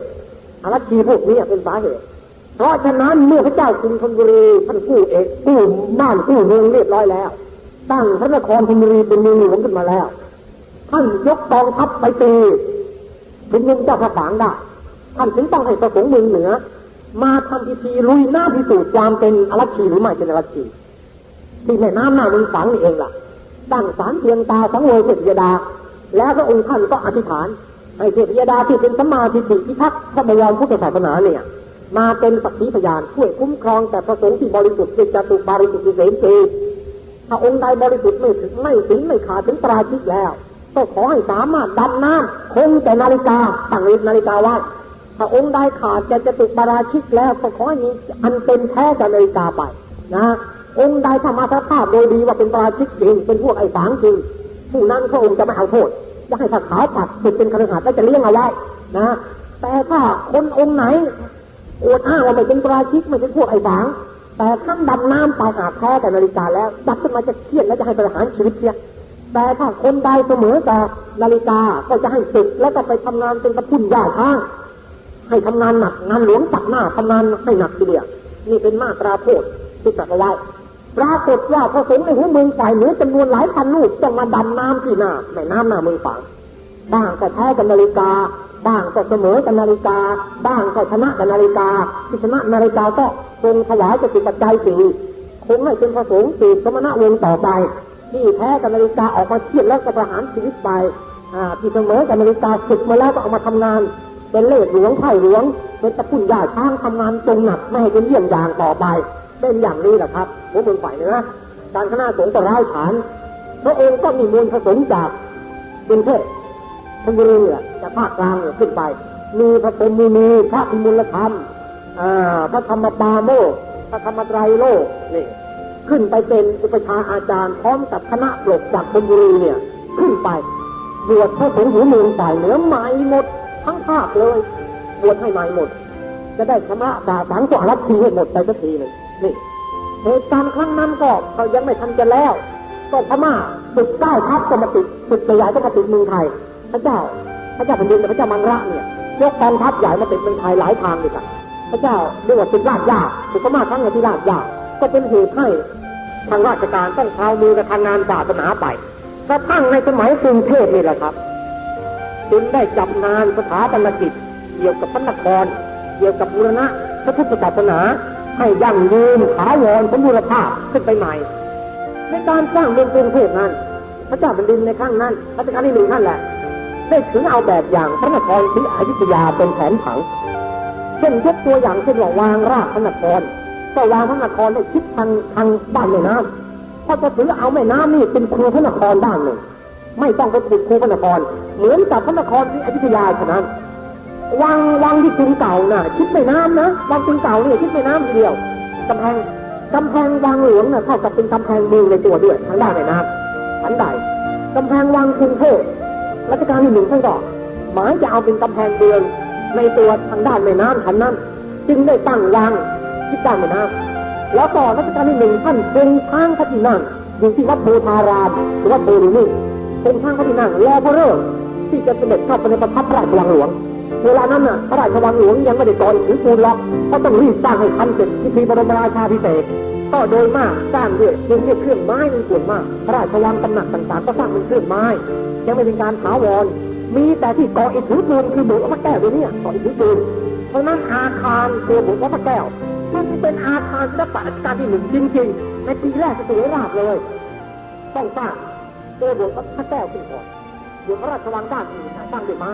อรัชชีพวกนี้เป็นสาเหตุ เพราะฉะนั้นเมื่อพระเจ้ากรุงธนบุรีท่านกู้บ้านกู้เมืองเรียบร้อยแล้วตั้งพระนครธนบุรีเป็นเมืองหลวงขึ้นมาแล้วท่านยกกองทัพไปตีเป็นเมืองเจ้าพระฝางได้ท่านถึงต้องให้พระสงฆ์เมืองเหนือมาทำพิธีลุยน้ำพิสูจน์ความเป็นอรชีหรือไม่เป็นอรชีที่แม่น้ำหน้าเมืองฝางนี่เองล่ะตั้งศาลเพียงตาสังเวยเทพยดาแล้วพระองค์ท่านก็อธิษฐานให้เทพยดาที่เป็นสัมมาทิฏฐิพิทักษ์พระบวรพุทธศาสนาเนี่ยมาเป็นสักขีพยานช่วยคุ้มครองแต่พระสงฆ์ที่บริสุทธิ์เป็นจตุบริสุทธิ์เสรีถ้าองค์ใดบริสุทธิ์ไม่ถึงไม่ขาดถึงปราชิกแล้วก็ขอให้สามารถดำน้ำคงแต่นาฬิกาตั้งนาฬิกาไว้ถ้าองค์ใดขาดจะจตุปาราชิกแล้วก็ขอให้มีอันเป็นแท้แต่นาฬิกาไปนะองค์ใดถ้ามาสภาพโดยดีว่าเป็นปาราชิกจริงเป็นพวกไอ้ฝางจริงผู้นั้นพระองค์จะไม่เอาโทษจะให้ถ้าขาวปัดสุดเป็นคฤหัสถ์แล้วจะเลี้ยงเอาไว้นะแต่ถ้าคนองค์ไหนอวดอ้างว่าไม่เป็นปาราชิกไม่เป็นพวกไอ้ฝางแต่ท่านดำน้ำไปอาบแท้แต่นาฬิกาแล้วดับขึ้นมาจะเครียดแล้วจะให้ประหารชีวิตเสียแต่ถ้าคนใดเสมอแต่นาฬิกาก็จะให้ศึกแล้วก็ไปทำงานเป็นกระพุ่นย่าช้างให้ทำงานหนักงานหลวงตัดหน้าทำงานให้หนักทีเดียวนี่เป็นมาตราโทษที่จัดเอาไว้ปรากฏว่าพระสงฆ์ในหัวเมืองฝ่ายเหนือจำนวนหลายพันลูกต้องมาดำน้ำที่หน้าแม่น้ำหน้าเมืองฝางบ้างก็แท้กันนาฬิกาบ้างก็เสมอกันนาฬิกาบ้างก็ชนะกันนาฬิกาที่ชนะนาฬิกาก็ทรงถวายจตุปัจจัยสี่คงให้เป็นพระสงฆ์สืบสมณวงศ์ต่อไปที่แท้กันนาฬิกาออกมาเทียบแล้วก็ประหารชีวิตไปที่เสมอกันนาฬิกาศึกมาแล้วก็เอามาทำงานเป็นเล่ห์หลวงไพ่หลวงเป็นตะพุ่นย่าช้างทำงานจงหนักไม่ให้เป็นเยี่ยงอย่างต่อไปเป็นอย่างนี้แหละครับหัวเมืองฝ่ายเหนือการคณะสงฆ์ก็ร้าวฉานพระองค์ก็มีมูลผสมจากกรุงเทพธนบุรีจากภาคกลางขึ้นไปมีพระพรหมมุนีพระมูลธรรมพระธรรมปาโมกข์พระธรรมไตรโลกนี่ขึ้นไปเป็นอุปชาอาจารย์พร้อมกับคณะปกจากธนบุรีเนี่ยขึ้นไปบวชพระสงฆ์หัวเมืองฝ่ายเหนือใหม่หมดทั้งภาคเลยบวชให้ใหม่หมดจะได้ชนะด่าสังก็รับทีให้หมดไปสักทีหนึ่งนี่เหตุการณ์ครั้งนั้นก็เขายังไม่ทันจะแล้วก็พม่าศึกใต้ทัพก็มาติดศึกใหญ่ก็มาติดเมืองไทยพระเจ้าแผ่นดินพระเจ้ามังระเนี่ยยกกองทัพใหญ่มาติดเมืองไทยหลายทางเลยกันพระเจ้าเรียกว่าติดราชยากศึกพม่าครั้งที่ราชยากก็เป็นเหตุให้ทางราชการต้องพามือกับทางงานศาสนาไปกระทั่งในสมัยกรุงเทพนี่แหละครับจึงได้จับงานสถาปนกิจเกี่ยวกับพระนครเกี่ยวกับบูรณะพระพุทธศาสนาให้ยั่งยืนถาวรสมบูรณภาพขึ้นไปใหม่ในการสร้างเมืองกรุงเทพนั้นพระเจ้าแผ่นดินในครั้งนั้นรัชกาลที่ 1ท่านแหละได้ถึงเอาแบบอย่างพระนครศรีอยุธยาเป็นแผนผังเช่นยกตัวอย่างเช่นว่าวางรากพระนครก็วางพระนครได้ทิศทางด้านแม่น้ำพอจะถือเอาแม่น้ำนี่เป็นครูพระนครด้านหนึ่งไม่ต้องไปขุดครูพระนครเหมือนกับพระนครศรีอยุธยาฉะนั้นวังที่กรุงเก่าน่ะชิดแม่น้ำนะวังกรุงเก่าเนี่ยชิดแม่น้ำทีเดียวกำแพงวังหลวงน่ะเท่ากับเป็นกำแพงเมืองในตัวด้วยทางด้านแม่น้ำอันใดกำแพงวังกรุงเทพรัชกาลที่ 1ท่านก็หมายจะเอาเป็นกำแพงเมืองในตัวทางด้านแม่น้ำทันนั้นจึงได้ตั้งวังทิศด้านแม่น้ำแล้วก็รัชกาลที่ 1ท่านคงช้างพระที่นั่งอยู่ที่วัดโพธารามหรือวัดโพธินี่คงช้างพระที่นั่งรอพระฤกษ์ที่จะเสด็จเข้าไปในประทับพระราชวังหลวงเวลานั้นน่ะพระราชวังหลวงยังไม่ได้ก่ออิฐถือปูนล็อกเพราะต้องรีบสร้างให้ทันเสร็จพิธีบรมราชาภิเษกก็โดยมากสร้างด้วยเครื่องไม้เป็นส่วนมากพระราชวังตำหนักต่างๆก็สร้างเป็นเครื่องไม้ยังไม่เป็นการถาวรมีแต่ที่ก่ออิฐถือปูนคือโบสถ์พระแก้วตัวนี้ก่ออิฐถือปูนเพราะนั้นอาคารตัวโบสถ์พระแก้วมันเป็นอาคารศิลปะรัชกาลที่ 1จริงๆในปีแรกจะสวยราบเลยต้องสร้างตัวโบสถ์พระแก้วขึ้นก่อนโบสถ์พระราชวังด้านอื่นสร้างด้วยไม้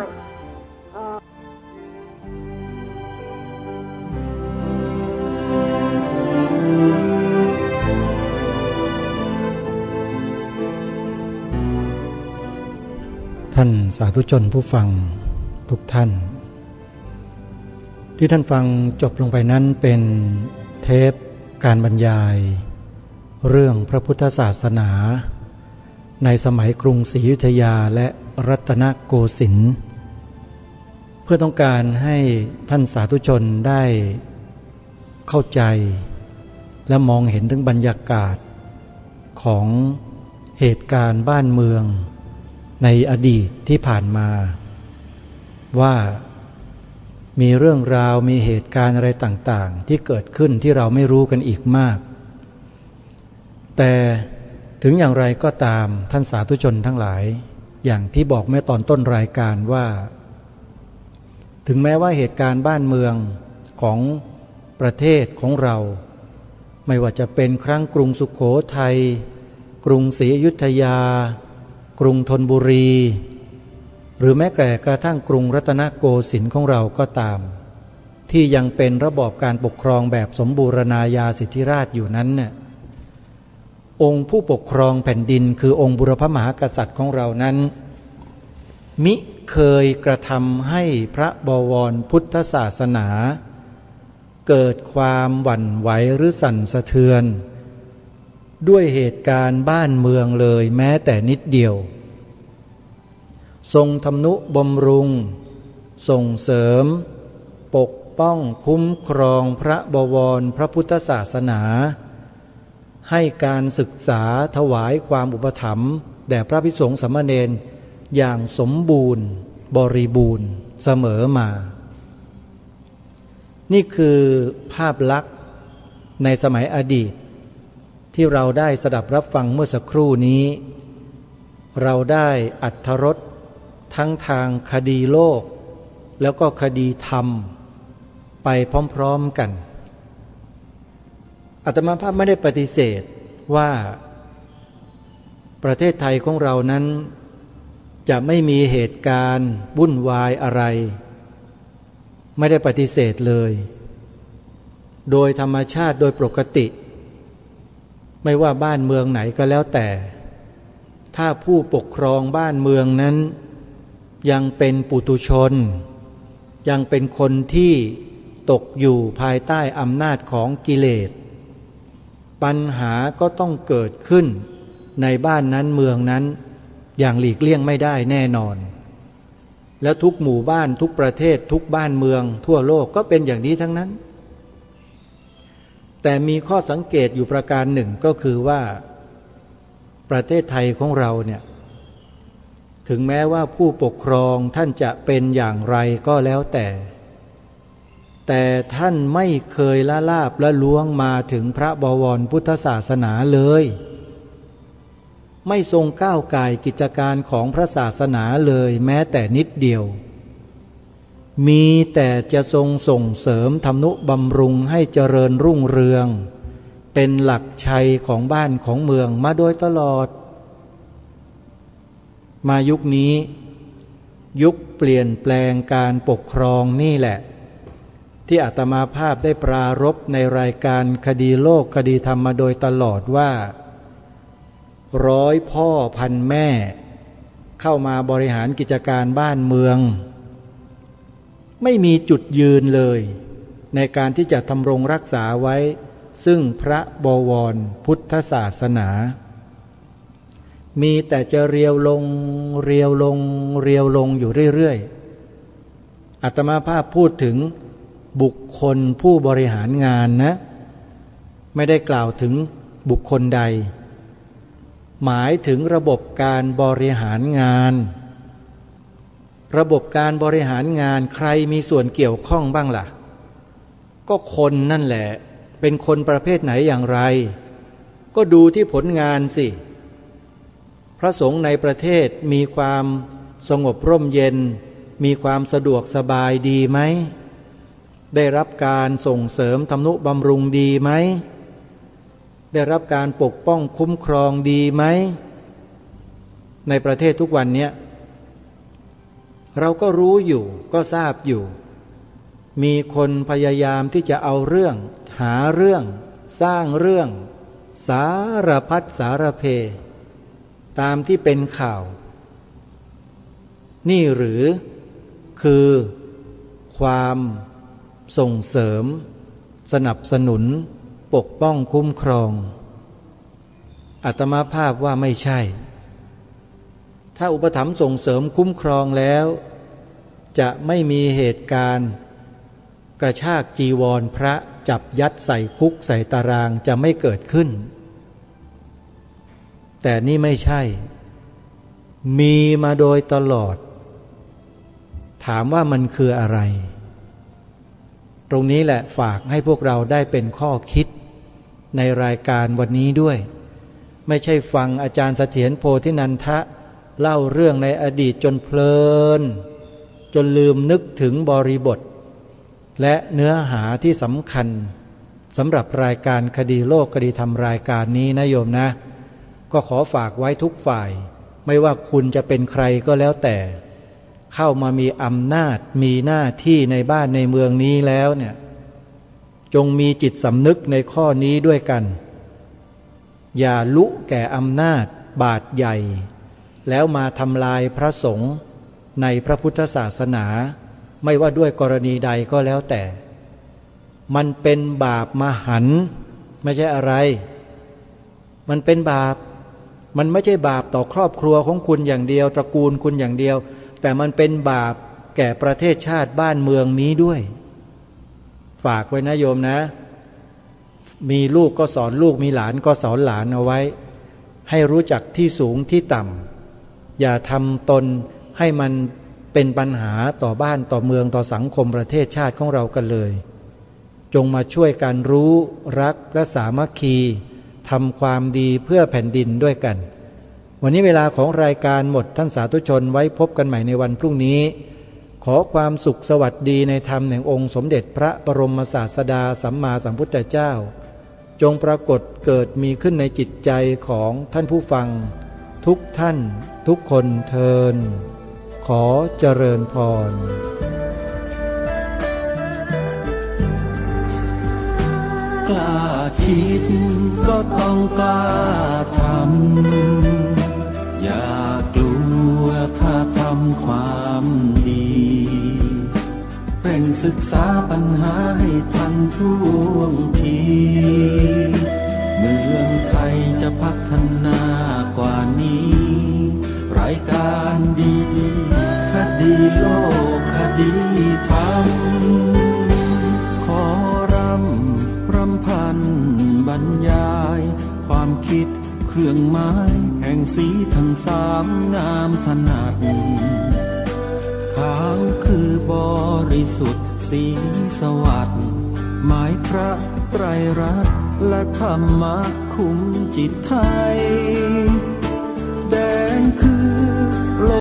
ท่านสาธุชนผู้ฟังทุกท่านที่ท่านฟังจบลงไปนั้นเป็นเทปการบรรยายเรื่องพระพุทธศาสนาในสมัยกรุงศรีอยุธยาและรัตนโกสินทร์เพื่อต้องการให้ท่านสาธุชนได้เข้าใจและมองเห็นถึงบรรยากาศของเหตุการณ์บ้านเมืองในอดีตที่ผ่านมาว่า มีเรื่องราวมีเหตุการณ์อะไรต่างๆที่เกิดขึ้นที่เราไม่รู้กันอีกมากแต่ถึงอย่างไรก็ตามท่านสาธุชนทั้งหลายอย่างที่บอกเมื่อตอนต้นรายการว่าถึงแม้ว่าเหตุการณ์บ้านเมืองของประเทศของเราไม่ว่าจะเป็นครั้งกรุงสุโขทัยกรุงศรีอยุธยากรุงธนบุรีหรือแม้แต่กระทั่งกรุงรัตนโกสินทร์ของเราก็ตามที่ยังเป็นระบอบการปกครองแบบสมบูรณาญาสิทธิราชย์อยู่นั้นเนี่ยองค์ผู้ปกครองแผ่นดินคือองค์บุรพมหากษัตริย์ของเรานั้นมิเคยกระทำให้พระบวรพุทธศาสนาเกิดความหวั่นไหวหรือสั่นสะเทือนด้วยเหตุการณ์บ้านเมืองเลยแม้แต่นิดเดียวทรงทำนุบำรุงส่งเสริมปกป้องคุ้มครองพระบวรพระพุทธศาสนาให้การศึกษาถวายความอุปถัมภ์แด่พระภิกษุสงฆ์สามเณรอย่างสมบูรณ์บริบูรณ์เสมอมานี่คือภาพลักษณ์ในสมัยอดีตที่เราได้สดับรับฟังเมื่อสักครู่นี้เราได้อรรถรสทั้งทางคดีโลกแล้วก็คดีธรรมไปพร้อมๆกันอาตมาภาพไม่ได้ปฏิเสธว่าประเทศไทยของเรานั้นจะไม่มีเหตุการณ์วุ่นวายอะไรไม่ได้ปฏิเสธเลยโดยธรรมชาติโดยปกติไม่ว่าบ้านเมืองไหนก็แล้วแต่ถ้าผู้ปกครองบ้านเมืองนั้นยังเป็นปุถุชนยังเป็นคนที่ตกอยู่ภายใต้อำนาจของกิเลสปัญหาก็ต้องเกิดขึ้นในบ้านนั้นเมืองนั้นอย่างหลีกเลี่ยงไม่ได้แน่นอนแล้วทุกหมู่บ้านทุกประเทศทุกบ้านเมืองทั่วโลกก็เป็นอย่างนี้ทั้งนั้นแต่มีข้อสังเกตอยู่ประการหนึ่งก็คือว่าประเทศไทยของเราเนี่ยถึงแม้ว่าผู้ปกครองท่านจะเป็นอย่างไรก็แล้วแต่ท่านไม่เคยละลาบละล้วงมาถึงพระบวรพุทธศาสนาเลยไม่ทรงก้าวก่ายกิจการของพระศาสนาเลยแม้แต่นิดเดียวมีแต่จะทรงส่งเสริมทำนุบำรุงให้เจริญรุ่งเรืองเป็นหลักชัยของบ้านของเมืองมาโดยตลอดมายุคนี้ยุคเปลี่ยนแปลงการปกครองนี่แหละที่อาตมาภาพได้ปรารภในรายการคดีโลกคดีธรรมมาโดยตลอดว่าร้อยพ่อพันแม่เข้ามาบริหารกิจการบ้านเมืองไม่มีจุดยืนเลยในการที่จะทำรงรักษาไว้ซึ่งพระบวรพุทธศาสนามีแต่จะเรียวลงเรียวลงเรียวลงอยู่เรื่อยๆอาตมาภาพพูดถึงบุคคลผู้บริหารงานนะไม่ได้กล่าวถึงบุคคลใดหมายถึงระบบการบริหารงานระบบการบริหารงานใครมีส่วนเกี่ยวข้องบ้างล่ะก็คนนั่นแหละเป็นคนประเภทไหนอย่างไรก็ดูที่ผลงานสิพระสงฆ์ในประเทศมีความสงบร่มเย็นมีความสะดวกสบายดีไหมได้รับการส่งเสริมทำนุบำรุงดีไหมได้รับการปกป้องคุ้มครองดีไหมในประเทศทุกวันนี้เราก็รู้อยู่ก็ทราบอยู่มีคนพยายามที่จะเอาเรื่องหาเรื่องสร้างเรื่องสารพัดสารเพตามที่เป็นข่าวนี่หรือคือความส่งเสริมสนับสนุนปกป้องคุ้มครองอาตมาภาพว่าไม่ใช่ถ้าอุปถัมภ์ส่งเสริมคุ้มครองแล้วจะไม่มีเหตุการณ์กระชากจีวรพระจับยัดใส่คุกใส่ตารางจะไม่เกิดขึ้นแต่นี่ไม่ใช่มีมาโดยตลอดถามว่ามันคืออะไร ตรงนี้แหละฝากให้พวกเราได้เป็นข้อคิดในรายการวันนี้ด้วยไม่ใช่ฟังอาจารย์เสถียรโพธินันทะเล่าเรื่องในอดีตจนเพลินจนลืมนึกถึงบริบทและเนื้อหาที่สำคัญสำหรับรายการคดีโลกคดีธรรมรายการนี้นะโยมนะก็ขอฝากไว้ทุกฝ่ายไม่ว่าคุณจะเป็นใครก็แล้วแต่เข้ามามีอำนาจมีหน้าที่ในบ้านในเมืองนี้แล้วเนี่ยจงมีจิตสำนึกในข้อนี้ด้วยกันอย่าลุแก่อำนาจบาดใหญ่แล้วมาทำลายพระสงฆ์ในพระพุทธศาสนาไม่ว่าด้วยกรณีใดก็แล้วแต่มันเป็นบาปมหันต์ไม่ใช่อะไรมันเป็นบาปมันไม่ใช่บาปต่อครอบครัวของคุณอย่างเดียวตระกูลคุณอย่างเดียวแต่มันเป็นบาปแก่ประเทศชาติบ้านเมืองนี้ด้วยฝากไว้นะโยมนะมีลูกก็สอนลูกมีหลานก็สอนหลานเอาไว้ให้รู้จักที่สูงที่ต่ำอย่าทำตนให้มันเป็นปัญหาต่อบ้านต่อเมืองต่อสังคมประเทศชาติของเรากันเลยจงมาช่วยกันรู้รักและสามัคคีทำความดีเพื่อแผ่นดินด้วยกันวันนี้เวลาของรายการหมดท่านสาธุชนไว้พบกันใหม่ในวันพรุ่งนี้ขอความสุขสวัสดีในธรรมแห่งองค์สมเด็จพระบรมศาสดาสัมมาสัมพุทธเจ้าจงปรากฏเกิดมีขึ้นในจิตใจของท่านผู้ฟังทุกท่านทุกคนเทินขอเจริญพรกล้าคิดก็ต้องกล้าทำอย่ากลัวถ้าทำความดีเร่งศึกษาปัญหาให้ทันท่วงทีเมืองไทยจะพัฒนากว่านี้รายการดีคดีโลกคดีธรรมขอรำพันบรรยายความคิดเครื่องหมายแห่งสีทั้งสามงามถนัดขาวคือบริสุทธิ์สีสวัสดิ์หมายพระไตรรัตน์และธรรมะคุ้มจิตไทยแดงคือ